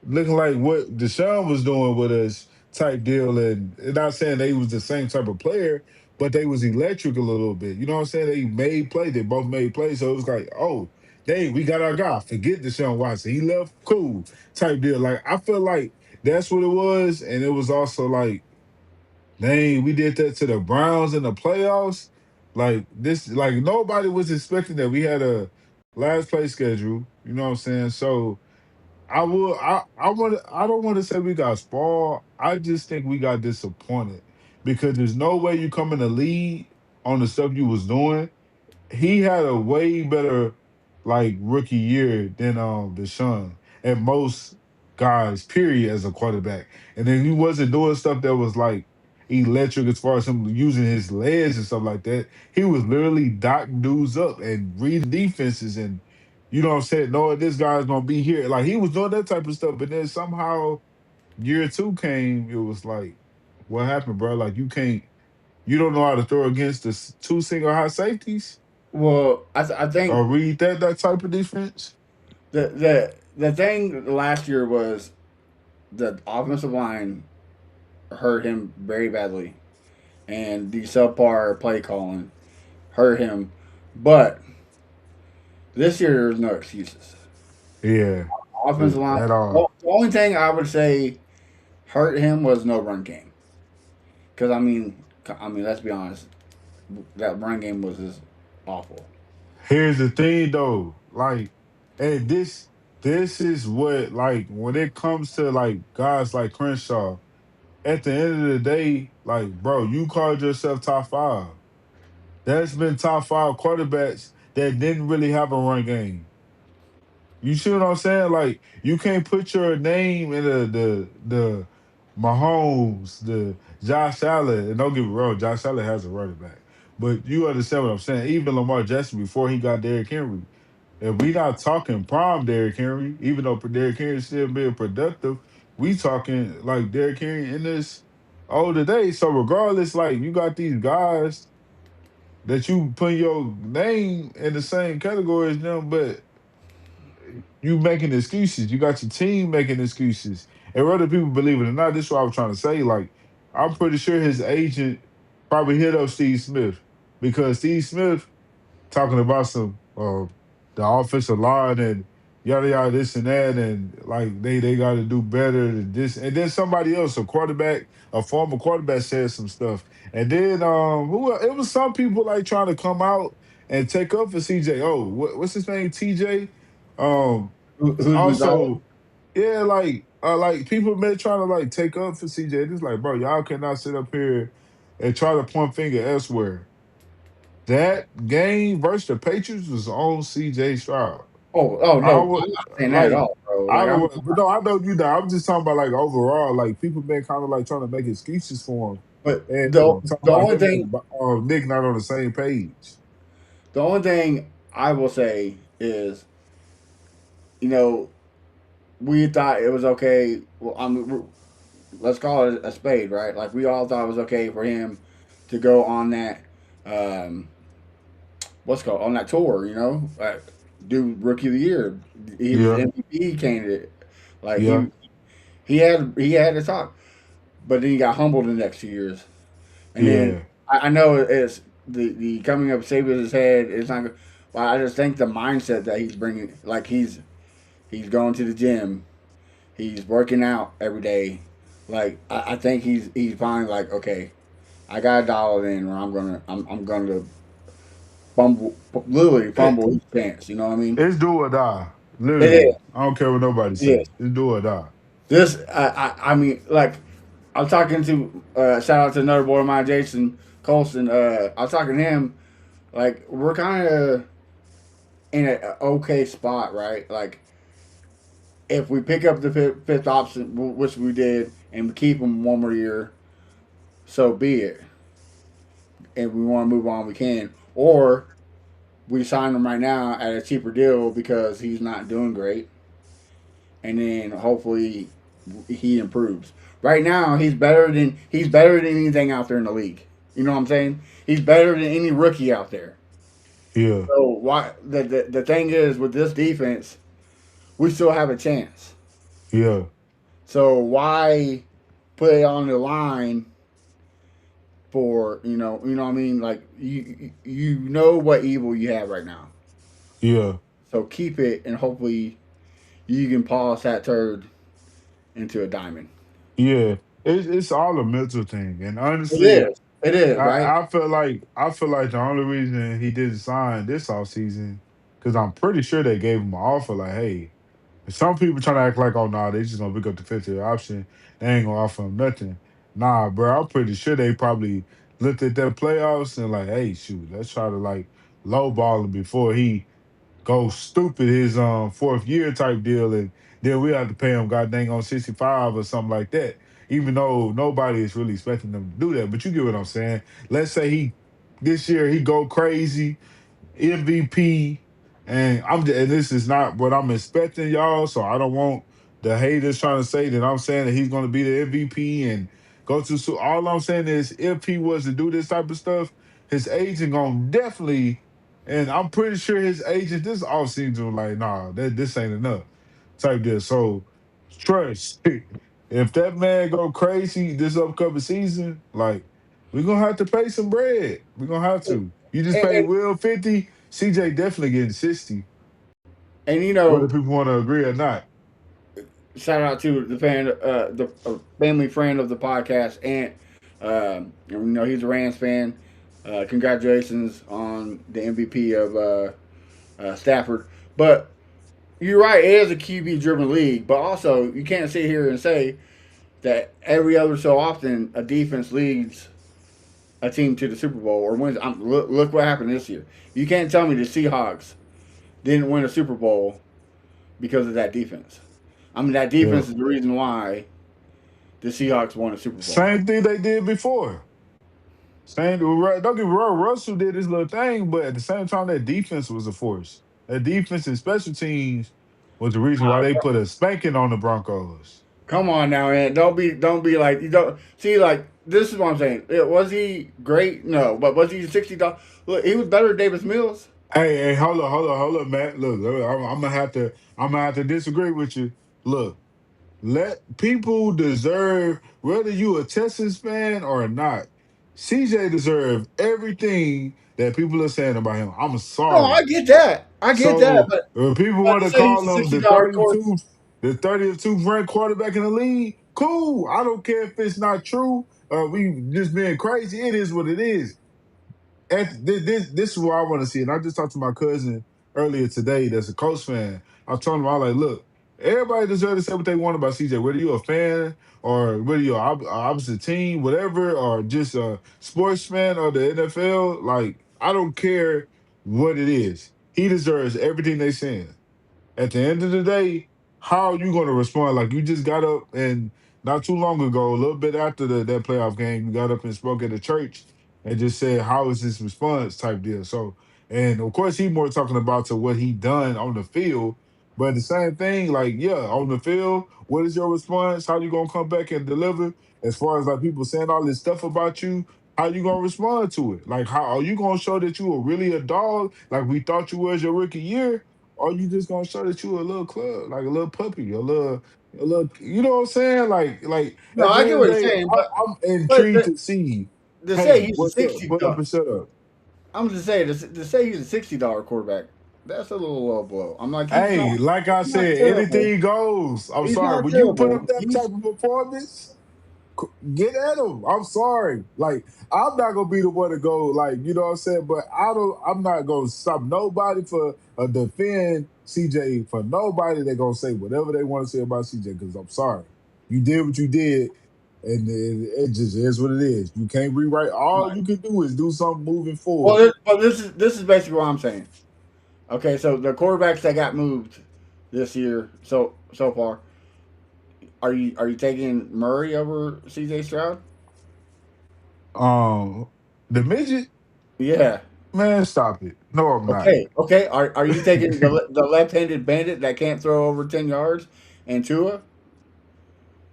looking like what Deshaun was doing with us type deal, and not saying they was the same type of player, but they was electric a little bit. You know what I'm saying? They made play. They both made plays. So it was like, oh, dang, we got our guy. Forget Deshaun Watson. He left, cool type deal. Like I feel like that's what it was, and it was also like, dang, we did that to the Browns in the playoffs. Like this, like nobody was expecting that. We had a last place schedule. You know what I'm saying? So I don't want to say we got spoiled. I just think we got disappointed because there's no way you come in the lead on the stuff you was doing. He had a way better like rookie year than Deshaun and most guys, period, as a quarterback. And then he wasn't doing stuff that was like electric as far as him using his legs and stuff like that. He was literally dotting dudes up and reading defenses and you know what I'm saying, knowing this guy's gonna be here. Like he was doing that type of stuff, but then somehow year two came, it was like, what happened, bro? Like you don't know how to throw against the two single high safeties Well, I or think read that type of defense. the thing last year was the offensive line hurt him very badly, and the subpar play calling hurt him. But this year, there's no excuses. Yeah, Offensive line. at all. Well, the only thing I would say hurt him was no run game. Because I mean, let's be honest, that run game was just awful. Here's the thing though, like, and this is what like when it comes to like guys like Crenshaw. At the end of the day, like, bro, you called yourself top five. There's been top five quarterbacks that didn't really have a run game. You see what I'm saying? Like you can't put your name in the Mahomes, the Josh Allen, and don't get me wrong, Josh Allen has a running back. But you understand what I'm saying? Even Lamar Jackson before he got Derrick Henry. If we not talking prime Derrick Henry, even though Derrick Henry still being productive, we talking like Derrick Henry in this older days. So regardless, like you got these guys that you put your name in the same category as them, but you making excuses. You got your team making excuses. And whether people believe it or not, this is what I was trying to say. Like, I'm pretty sure his agent probably hit up Steve Smith because Steve Smith talking about some the offensive line and yada yada this and that and like they got to do better than this and then somebody else a former quarterback said some stuff and then it was some people like trying to come out and take up for CJ. Oh, what's his name, TJ? Who's Gonzalez? Also, yeah, like people been trying to like take up for CJ. It's like, bro, y'all cannot sit up here and try to point finger elsewhere. That game versus the Patriots was on CJ Stroud. Oh I no, would I'm not saying that at like all, bro. I Like don't but no, I know you know. I'm just talking about like overall, like people been kind of like trying to make excuses for him but and talking the about only him thing and Nick not on the same page. the only thing I will say is, you know, we thought it was okay. Well, let's call it a spade, right? Like we all thought it was okay for him to go on that, um, what's it called on that tour. Do rookie of the year. He was Yeah, MVP candidate. Like yeah, he had to talk, but then he got humbled the next 2 years. And then yeah, I know it's the coming up saving his head. It's not. But I just think the mindset that he's bringing, like he's going to the gym, he's working out every day. Like I think he's finally like, okay, I got to dial it in, or I'm gonna fumble, literally it, fumble his pants. You know what I mean? it's do or die. It is. Literally, I don't care what nobody It is. say. It's do or die. This I mean, like I'm talking to shout out to another boy of mine, Jason Colson. I was talking to him. Like we're kind of in an okay spot, right? Like if we pick up the fifth option, which we did, and we keep him one more year, so be it. If we want to move on, we can. Or we sign him right now at a cheaper deal because he's not doing great, and then hopefully he improves. Right now, he's better than anything out there in the league. You know what I'm saying? He's better than any rookie out there. Yeah, So why the thing is with this defense, we still have a chance. yeah, So why put it on the line for what I mean? Like you know what evil you have right now. yeah, So keep it, and hopefully you can polish that turd into a diamond. yeah. It's all a mental thing, and It honestly, is. It is, right? I feel like the only reason he didn't sign this offseason, because I'm pretty sure they gave him an offer like, hey, some people trying to act like, oh nah, they just gonna pick up the 50th option. They ain't gonna offer him nothing. Nah, bro, I'm pretty sure they probably looked at their playoffs and like, hey, shoot, let's try to like lowball him before he go stupid his fourth year type deal, and then we have to pay him god dang on 65 or something like that. Even though nobody is really expecting them to do that. But you get what I'm saying. Let's say he this year he go crazy, MVP, and and this is not what I'm expecting, y'all. So I don't want the haters trying to say that I'm saying that he's going to be the MVP and go to. So all I'm saying is, if he was to do this type of stuff, his agent gonna definitely, and I'm pretty sure his agent this offseason was like, nah, this ain't enough, type deal. So trust, if that man go crazy this upcoming season, like we're gonna have to pay some bread. We're gonna have to. You just And, pay and, Will 50, CJ definitely getting 60, and whether people want to agree or not. shout out to the family friend of the podcast, Ant. He's a Rams fan. Congratulations on the MVP of Stafford. But you're right, it is a QB driven league. But also, you can't sit here and say that every other so often a defense leads a team to the Super Bowl or wins. Look what happened this year. You can't tell me the Seahawks didn't win a Super Bowl because of that defense. I mean, that Yeah. defense is the reason why the Seahawks won a Super Bowl. Same thing they did before. Same. Don't get me wrong. Russell did his little thing, but at the same time, that defense was a force. That defense and special teams was the reason why they put a spanking on the Broncos. Come on now, man. Don't be like you don't see like this is what I'm saying. Was he great? No, but was he $60? Look, he was better than Davis Mills. Hey, hold on, Matt. Look, I'm gonna have to disagree with you. Look, let people deserve whether you a Texans fan or not. CJ deserves everything that people are saying about him. I'm No, I sorry. get that. I get that, So but when people but want to to say he's a call him $60 course. The 32th ranked quarterback in the league, cool. I don't care if it's not true. We just being crazy. It is what it is. This is what I want to see. And I just talked to my cousin earlier today that's a Colts fan. I told him, I was like, look, everybody deserves to say what they want about CJ, whether you're a fan or whether you're opposite team, whatever, or just a sports fan or the NFL. Like, I don't care what it is. He deserves everything they saying. At the end of the day, how are you going to respond? Like you just got up and not too long ago, a little bit after that playoff game, you got up and spoke at the church and just said, "How is this response?" type deal. So, and of course, he more talking about to what he done on the field, but the same thing, like yeah, on the field, what is your response? How you gonna come back and deliver? As far as like people saying all this stuff about you, how you gonna respond to it? Like, how are you gonna show that you are really a dog, like we thought you was your rookie year? Or you just gonna show that you a little club, like a little puppy, a little, you know what I'm saying? Like No, at the I end get of what the you're day, saying, I'm but intrigued to see, to say hey, he's a what's up? sixty Put up dollar, and shut up. I'm just saying to say he's a $60 quarterback. That's a little low blow. I'm like Hey, like I he's not said, terrible. anything goes. I'm He's sorry. not When you put terrible. up that type He's of performance, get at him. I'm sorry. Like I'm not gonna be the one to go. Like you know what I'm saying. But I don't. I'm not gonna stop nobody for defend CJ for nobody. They gonna say whatever they want to say about CJ. Because I'm sorry, you did what you did, and it just is what it is. You can't rewrite. All you can do is do something moving forward. well. This is basically what I'm saying. Okay, so the quarterbacks that got moved this year so far, are you taking Murray over C.J. Stroud? Um, the midget Yeah. man, stop it. No, I'm not. Okay. Are you taking the left-handed bandit that can't throw over 10 yards and Tua?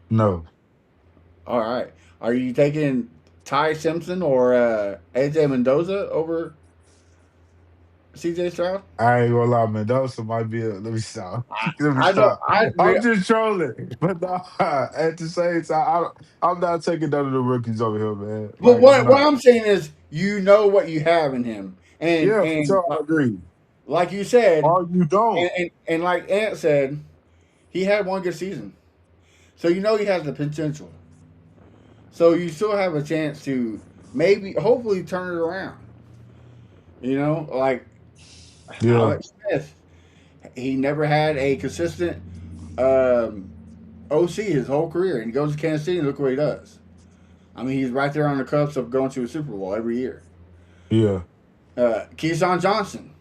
No. All right. Are you taking Ty Simpson or AJ Mendoza over C.J. Stroud? I ain't gonna lie, Mendoza might be a. Let me stop. I, Let me I know. stop. I'm just trolling, but nah, at the same time, I'm not taking none of the rookies over here, man. But Like I'm what not. I'm saying is, you know what you have in him, and Yeah, for and sure, I agree. like you said, Or you don't. and like Ant said, he had one good season, so you know he has the potential. So you still have a chance to maybe, hopefully, turn it around. Like Yeah, Alex Smith, he never had a consistent um, OC his whole career, and he goes to Kansas City and look what he does. I mean, he's right there on the cusp of going to a Super Bowl every year. yeah, Keyshawn Johnson.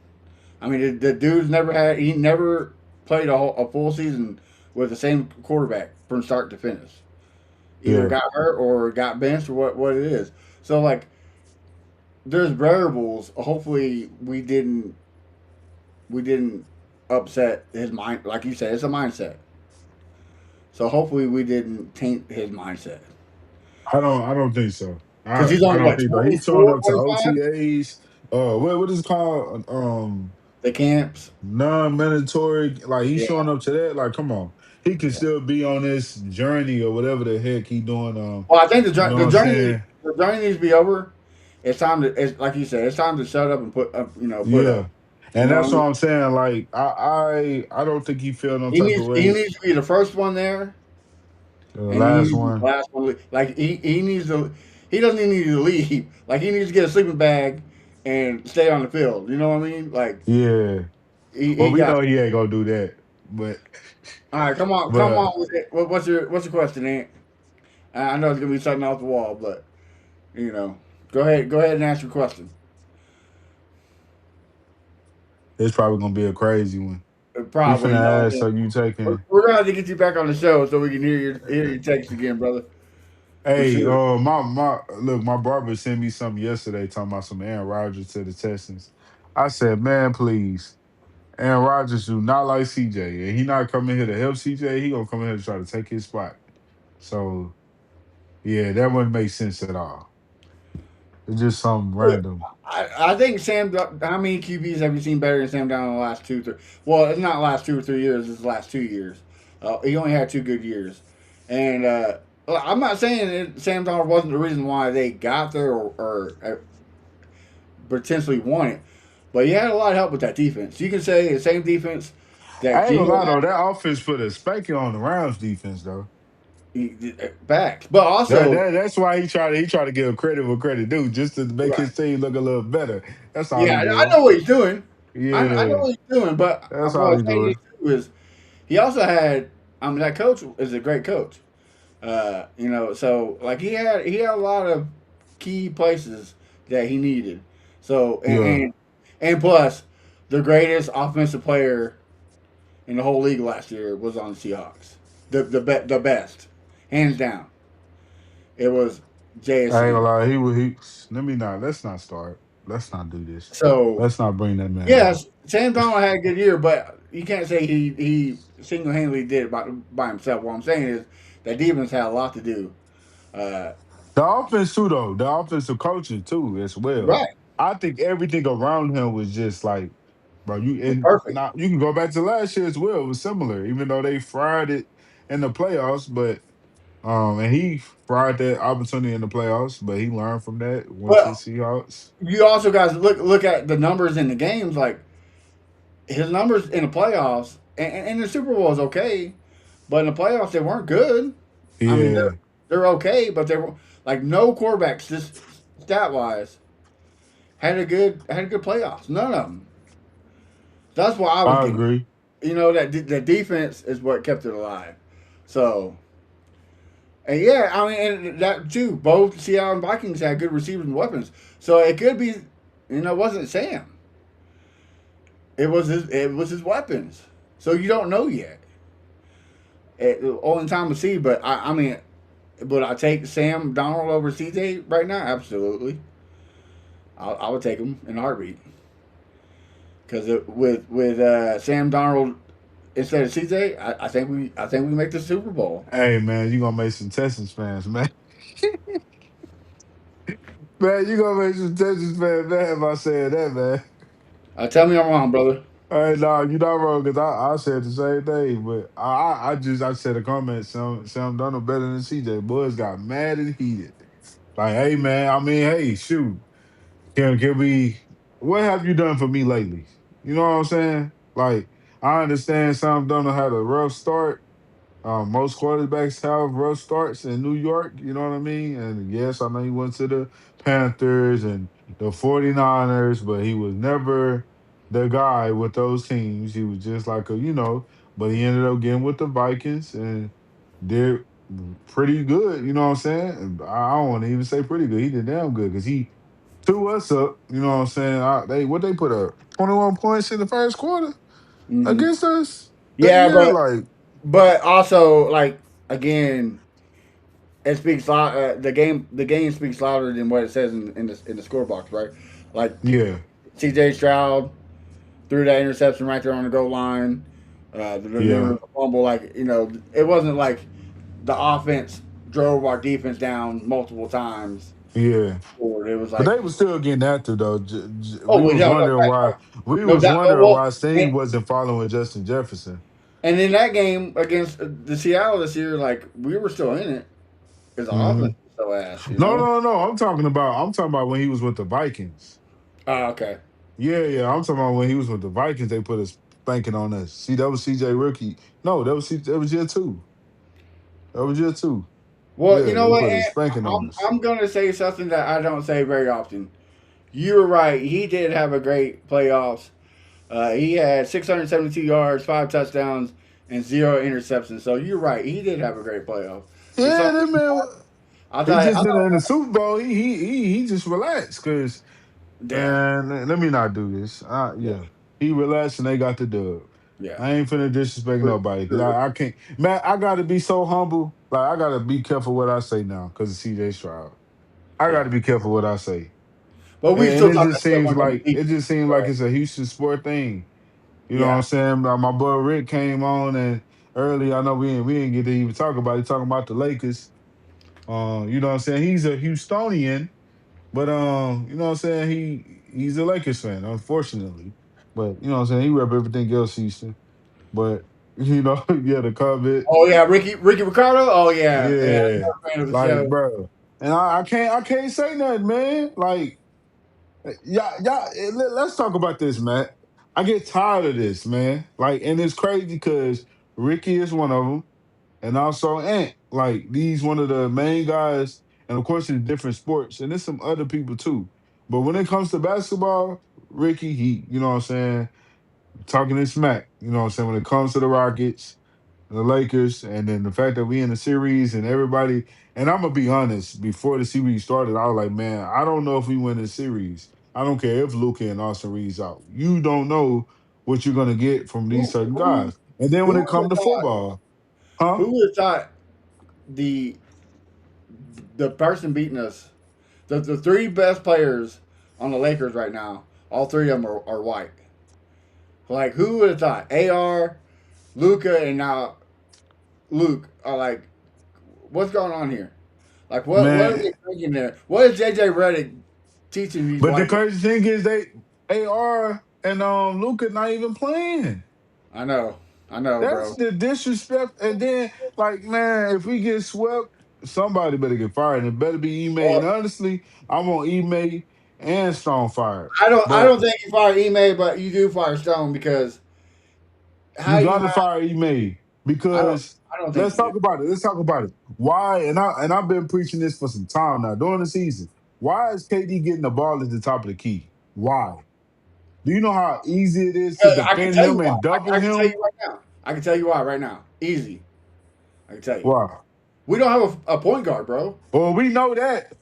I mean, the dude's never had. He never played a full season with the same quarterback from start to finish. Either yeah. got hurt or got benched or what it is. So like, there's variables. Hopefully, we didn't upset his mind. Like you said, it's a mindset. So hopefully, we didn't taint his mindset I don't think so. because he's I only don't what think so. He's showing 24, up to 25. OTAs. What is it called? The camps. Non-mandatory. Like he's Yeah. showing up to that. Like, come on, he can Yeah. still be on this journey or whatever the heck he doing. Well, I think the You know what the I'm journey saying? the journey needs to be over. It's time to. It's like you said. It's time to shut up and put up. Put up. Yeah, You and know what I that's what mean? I'm saying. Like, I don't think he feel no He type of needs he way. needs to be the first one there, The and he last needs to be the one. last one. Like he needs to. He doesn't even need to leave. Like he needs to get a sleeping bag and stay on the field. You know what I mean? Like Yeah. Well, he we got. know he ain't gonna do that, but All right, come but on with it. What's your question, Ant? I know it's gonna be something off the wall, but you know, go ahead and ask your question. it's probably gonna be a crazy one. We Probably, finna ask, so you taking? we're gonna have to get you back on the show so we can hear your text again, brother, for Hey, sure. my look, my barber sent me something yesterday talking about some Aaron Rodgers to the Texans. I said, man, please, Aaron Rodgers do not like CJ, and he not coming here to help CJ. He gonna come here to try to take his spot. So yeah, that wouldn't make sense at all. It's just something random. I think How many QBs have you seen better than Sam Darnold in the last 2, 3? Well, it's not last 2 or 3 years. It's the last 2 years. He only had 2 good years, and I'm not saying Sam Darnold wasn't the reason why they got there or potentially won it, but he had a lot of help with that defense. You can say the same defense that I ain't gonna Geno lie though, that offense put a spanking on the Rams defense though. back, but also That's why he tried to give credit where credit due, just to make right. his team look a little better. That's all he Yeah, I doing. know what he's doing. I know Yeah, what he's doing, but that's what all I'm he saying doing. is too is he also had. I mean, that coach is a great coach. So like he had a lot of key places that he needed. So Yeah, and plus, the greatest offensive player in the whole league last year was on the Seahawks. The best, hands down. It was I ain't JSN. gonna lie. He. Let me not. Let's not start. Let's not do this. So Let's not bring that man up. yes, Sam Donald had a good year, but you can't say he single handedly did it by himself. What I'm saying is that defense had a lot to do. Uh, The offense too, though. The offensive coaching too, as well. right, I think everything around him was just like, bro. You was and perfect. now you can go back to last year as well. It was similar, even though they fried it in the playoffs. But and he fried that opportunity in the playoffs, but he learned from that. Went to the Well, Seahawks. you also guys look at the numbers in the games. Like his numbers in the playoffs and the Super Bowl is okay, but in the playoffs they weren't good. I mean Yeah, they're okay, but they were like no quarterbacks just stat wise had a good playoffs. None of them. That's what I was I getting. agree. That the defense is what kept it alive. So, and yeah, I mean, and that too. Both Seattle and Vikings had good receivers and weapons. So it could be, it wasn't Sam. It was his weapons. So you don't know yet. Only time to see. But I mean, would I take Sam Donald over CJ right now? Absolutely. I would take him in a heartbeat. Because with Sam Donald instead of CJ, I think we make the Super Bowl. Hey man, you gonna make some Texans fans, man. Man, you gonna make some Texans fans mad by saying that, man. Tell me I'm wrong, brother. Hey, no, you're not wrong because I said the same thing, but I said a comment. Sam Donald better than CJ. Boys got mad and heated. Like, hey man, I mean, hey, shoot, can we? What have you done for me lately? You know what I'm saying? Like, I understand Sam Donald had a rough start. Most quarterbacks have rough starts in New York. You know what I mean? And yes, I know he went to the Panthers and the 49ers, but he was never the guy with those teams. He was just like a, but he ended up getting with the Vikings and did pretty good, you know what I'm saying? And I don't want to even say pretty good. He did damn good because he threw us up, you know what I'm saying? They put up 21 points in the first quarter Hmm. against us. Yeah, Yeah, like but also like again, it speaks loud. The game speaks louder than what it says in the score box, right? Like yeah, C.J. Stroud threw that interception right there on the goal line. There yeah, was a fumble. Like it wasn't like the offense drove our defense down multiple times. yeah. Forward. It was But like, they was still getting after though. oh, We well, was no, no, wondering right, why right. No doubt. Sting And, wasn't following Justin Jefferson. and in that game against the Seattle this year, like we were still in it because the Hmm. offense was so ass, No, no, no. I'm talking about when he was with the Vikings. Oh, okay. Yeah, yeah. I'm talking about when he was with the Vikings. They put a spanking on us. See, that was CJ Rookie. No, that was year two. That was year two. Well, you Yeah, know they what? put a Ant? spanking on I'm us. I'm gonna say something that I don't say very often. You were right. He did have a great playoffs. He had 672 yards, 5 touchdowns, and 0 interceptions. So you're right. He did have a great playoff. It's Yeah, that man. I He thought just in the Super Bowl. He just relaxed because yeah, man, let me not do this. yeah, Yeah, he relaxed and they got the dub. yeah. I ain't finna disrespect For nobody because sure. I can't. Man, I gotta be so humble. Like I gotta be careful what I say now because of CJ Stroud. I Yeah. gotta be careful what I say. But we And still it talking just stuff seems on the like defense, right? it's a Houston sport thing. You know what I'm Yeah. saying? My boy Rick came on and early. I know we didn't get to even talk about it. Talking about the Lakers. You know what I'm saying? He's a Houstonian, but you know what I'm saying? He's a Lakers fan, unfortunately. But you know what I'm saying? He rep everything else Houston. But yeah, the COVID. Oh yeah, Ricky Ricardo. Oh yeah, yeah. Yeah, I'm a fan of the like show. bro, and I can't say nothing, man. Like y'all, let's talk about this, man. I get tired of this, man. Like, and it's crazy because Ricky is one of them, and also Ant. Like, these one of the main guys, and of course, it's different sports, and there's some other people too. But when it comes to basketball, Ricky, you know what I'm saying, talking this smack. You know what I'm saying. When it comes to the Rockets, the Lakers, and then the fact that we in the series and everybody. And I'm gonna be honest. Before the series started, I was like, man, I don't know if we win the series. I don't care if Luka and Austin Reeves out. You don't know what you're gonna get from these Who certain who guys. And then when who it would comes have to thought? football, huh? Who would have thought the the person beating us, the three best players on the Lakers right now, all three of them are white. Like who would have thought? Ar, Luca, and now Luke are like, what's going on here? Like what are Man, they thinking there? What is JJ Redick teaching these but the white boys? crazy thing is they are and Luka not even playing. I know, I know, That's bro. the disrespect. And then, like, man, if we get swept, somebody better get fired. And it better be Ime. And Well, honestly, I want Ime and Stone fired. I But don't think you fire Ime, but you do fire Stone because how you you gotta have fire Ime I don't because I don't think let's you do. talk about it. Let's talk about it. Why? I've been preaching this for some time now during the season. Why is KD getting the ball at the top of the key? Why? Do you know how easy it is to I can defend tell you him why. and double I can tell him? you right now. I can tell you why right now. Easy. I can tell you. Why? We don't have a point guard, bro. Well, we know that,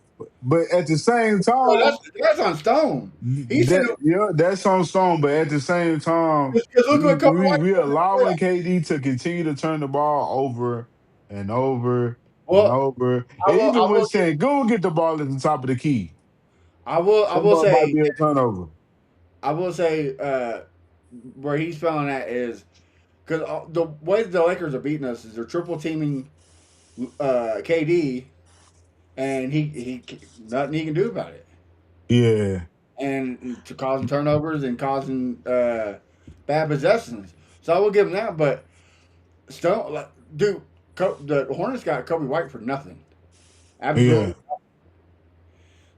but at the same Bro, time, that's on Stone. He should have. That's on Stone, but at the same time, Because look what Kobe White we did. allowing KD to continue to turn the ball over and over and Well, over. I And will. even I with will. saying, go get the ball at the top of the key. I will Somebody might say. be a turnover. I will say. Where he's failing at is because the way the Lakers are beating us is they're triple teaming KD, and he nothing he can do about it. Yeah, And to causing turnovers and causing bad possessions. So I will give him that. But Stone, like, dude, the Hornets got Kobe White for nothing. yeah, Absolutely.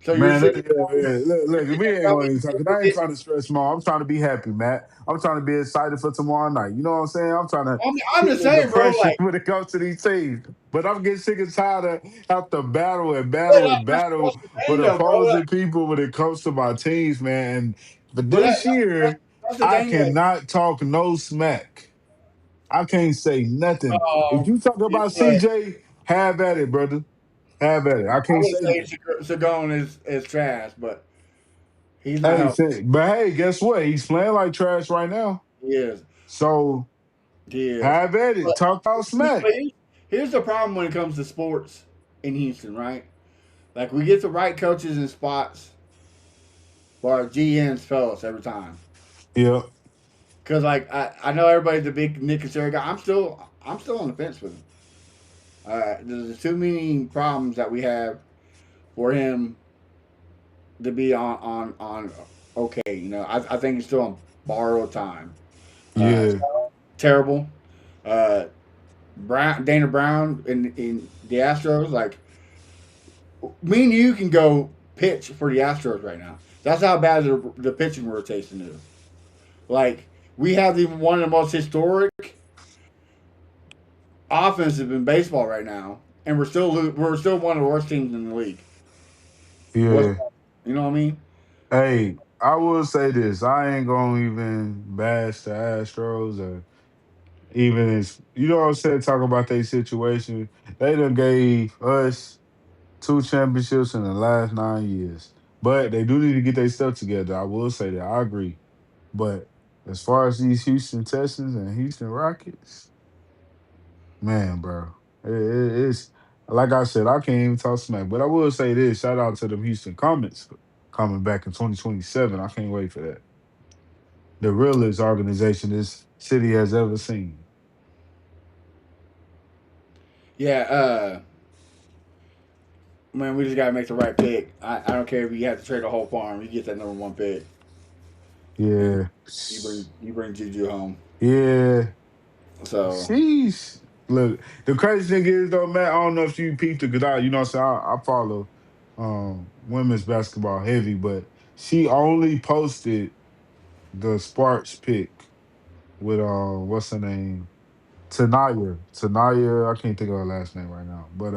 So you're Man, sitting yeah. Look, we ain't gonna even talk. 'Cause I ain't there. trying to stress more. I'm trying to be happy, Matt. I'm trying to be excited for tomorrow night. You know what I'm saying? I'm trying to I'm kill just the saying, bro. depression Like, when it comes to these teams. But I'm getting sick and tired of have to battle and but battle and that's battle the with thing, though, bro. opposing people when it comes to my teams, man. And for But this year, that's the I thing, though. cannot talk no smack. I can't say nothing. If Um, you talk about but CJ, have at it, brother. Have at it. I I can't would say. say Sagon is trash, but he's not Hey, helping. but hey, guess what? He's playing like trash right now. He is. So He is. have at it. But, Talk out smack. but here's the problem when it comes to sports in Houston, right? Like, we get the right coaches in spots, but our GMs fail us every time. Yeah, Because, like, I know everybody's a big Nick Casario guy. I'm still on the fence with him. There's too many problems that we have for him to be on okay. I think he's still on borrowed time. Uh, yeah, Terrible. Uh, Dana Brown in the Astros, like, me and you can go pitch for the Astros right now. That's how bad the pitching rotation is. Like, we have one of the most historic offenses in baseball right now, and we're still one of the worst teams in the league. What's yeah. you know what I mean? Hey, I will say this. I ain't gonna even bash the Astros or even as you know what I'm saying, talk about their situation. They done gave us two championships in the last 9 years. But they do need to get their stuff together. I will say that. I agree. But as far as these Houston Texans and Houston Rockets, man, bro, it's like I said, I can't even talk smack. But I will say this: shout out to the Houston Comets coming back in 2027. I can't wait for that. The realest organization this city has ever seen. Yeah. Man, we just gotta make the right pick. I don't care if you have to trade the whole farm. You get that number one pick, and Yeah, you bring Juju home. yeah. So Sheesh. Look, the crazy thing is though, Matt. I don't know if you peeped it because you know, what I'm saying I follow women's basketball heavy, but she only posted the Sparks pick with what's her name? Tanaya. Tanaya, I can't think of her last name right now. But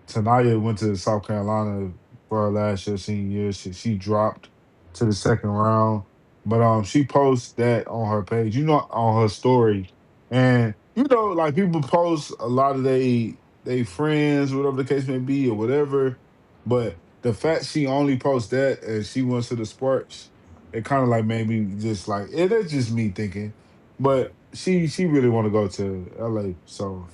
Tanaya went to South Carolina for her last year, senior year. She dropped to the second round. But she posts that on her page, on her story. And like people post a lot of they friends, whatever the case may be, or whatever. But the fact she only posts that and she went to the Sparks, it kind of like made me just like it's just me thinking. But she really want to go to LA. So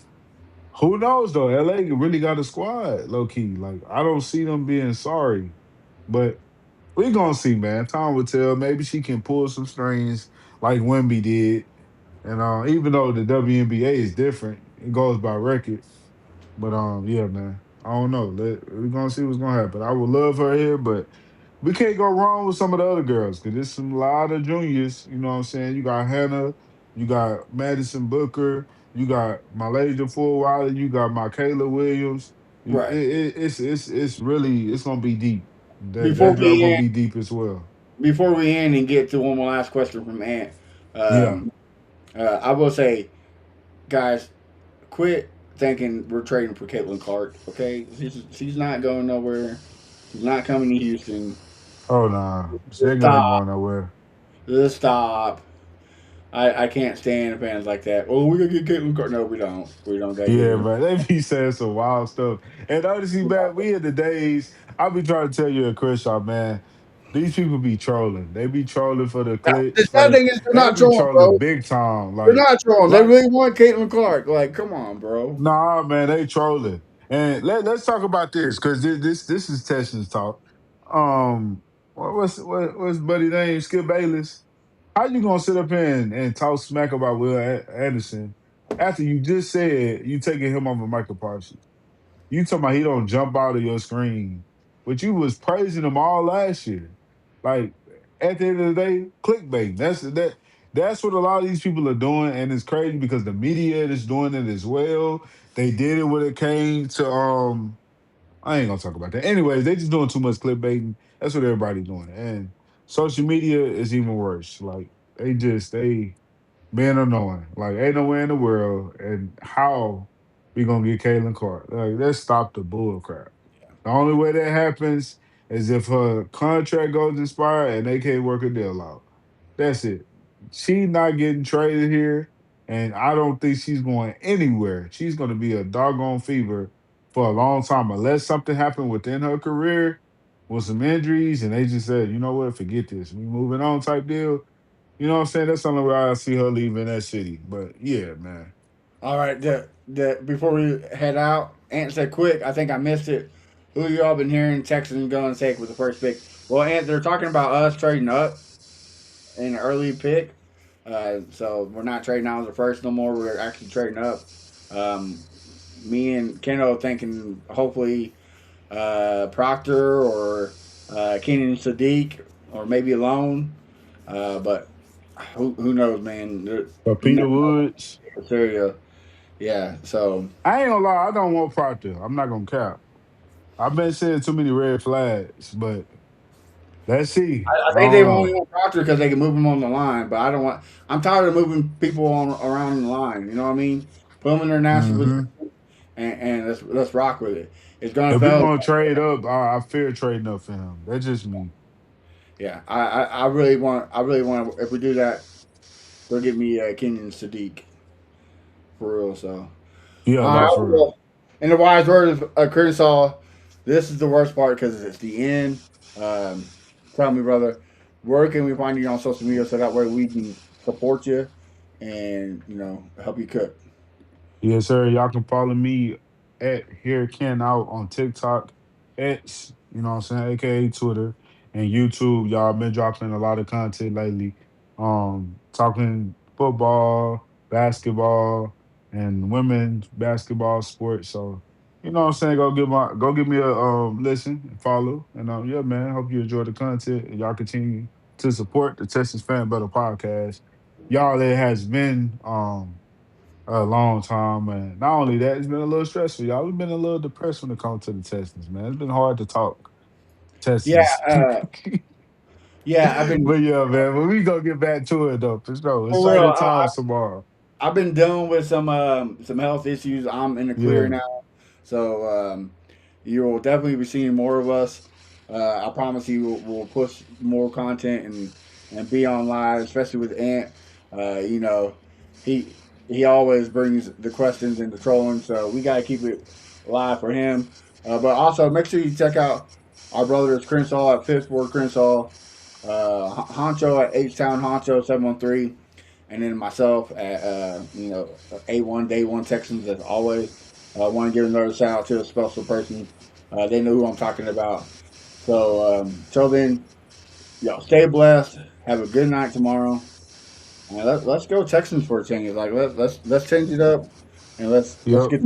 who knows though? LA really got a squad, low key. Like I don't see them being sorry, but we gonna see, man. Time will tell. Maybe she can pull some strings like Wemby did. And even though the WNBA is different, it goes by record. But yeah, man. I don't know. We're gonna see what's gonna happen. I would love her here, but we can't go wrong with some of the other girls because there's some lot of juniors. You know what I'm saying? You got Hannah, you got Madison Booker, you got Malaysia Fulwiler, you got Michaela Williams. right It's really it's gonna be deep. before That draft we gonna end, be deep as well. before we end and get to one more last question from Ant, Yeah. um, I will say, guys, quit thinking we're trading for Caitlin Clark. Okay, she's not going nowhere. She's not coming to Houston. Oh nah. Just Shagan ain't stop. going nowhere. Just stop. I can't stand fans like that. Oh, we gotta get Caitlin Clark. No, we don't. We don't gotta get Yeah, her. man, they be saying some wild stuff. And honestly, man, we in the days. I be trying to tell you a Crenshaw, man. These people be trolling. They be trolling for the The clicks. sad Like thing is, they're they not be trolling, trolling bro. big time. They're not trolling. They Like really want Caitlin Clark. Like, come on, bro. nah, man, they trolling. And let's talk about this because this is Texans talk. What's buddy name? Skip Bayless. How you gonna sit up here and talk smack about Will Anderson after you just said you taking him over Michael Parsons? You talking about he don't jump out of your screen, but you was praising him all last year. Like at the end of the day, clickbait. That's what a lot of these people are doing, and it's crazy because the media is doing it as well. They did it when it came to I ain't gonna talk about that. Anyways, they just doing too much clickbaiting. That's what everybody doing. And social media is even worse. Like they being annoying. Like ain't nowhere in the world and how we gonna get Caitlin Clark. Like let's stop the bull crap. The only way that happens is if her contract goes expired and they can't work a deal out. That's it. She's not getting traded here, and I don't think she's going anywhere. She's going to be a doggone fever for a long time, unless something happened within her career with some injuries, and they just said, you know what, forget this, we moving on type deal. You know what I'm saying? That's the only way I see her leaving that city. But yeah, man. All right, the before we head out, Ant said quick. I think I missed it. Who y'all been hearing Texans going to take with the first pick? Well, Ant, they're talking about us trading up in an early pick. So we're not trading out as the first no more. We're actually trading up. Um, Me and Keno thinking hopefully Proctor or Keenan Sadiq or maybe alone. But who knows, man? But You Peter never know Woods, what Syria. Yeah. So I ain't gonna lie, I don't want Proctor. I'm not gonna cap. I've been seeing too many red flags, but let's see. I I think don't they only know. want Proctor because they can move him on the line. But I don't want. I'm tired of moving people on around the line. You know what I mean? Put them in their national Hmm. position and let's rock with it. It's gonna If we fail. gonna trade up, I fear trading up for him. That's just me. Yeah, I really want. If we do that, they'll get me Kenyon Sadiq for real. So, Yeah, all no, right. for real. Well, in the wise words of Kershaw, this is the worst part because it's the end. Um, Tell me, brother, where can we find you on social media so that way we can support you and help you cook? Yes, sir. Y'all can follow me at Here Ken Out on TikTok, X, you know what I'm saying, aka Twitter, and YouTube. Y'all been dropping a lot of content lately. Talking football, basketball, and women's basketball sports. So, you know what I'm saying, go give me a listen and follow. And yeah, man, hope you enjoy the content and y'all continue to support the Texas Fan Battle podcast. Y'all, it has been a long time, and not only that, it's been a little stressful, y'all. We've been a little depressed when it comes to the Texans, man. It's been hard to talk Yeah, Texans. yeah, I've been But yeah, man, but we gonna get back to it though, for sure. for real. Exciting times tomorrow. I've been dealing with some health issues. I'm in the clear Yeah. now, so you will definitely be seeing more of us. I promise you, we'll push more content and be on live, especially with Ant. You know, he he always brings the questions and the trolling, so we got to keep it live for him. But also, make sure you check out our brothers Crenshaw at Fifth Ward Crenshaw, Honcho at H Town Honcho 713 and then myself at A1 Day One Texans as always. I want to give another shout out to a special person. They know who I'm talking about. So till then, y'all stay blessed. Have a good night tomorrow, and let's go Texans for a change. Like let's change it up, and let's Yep. get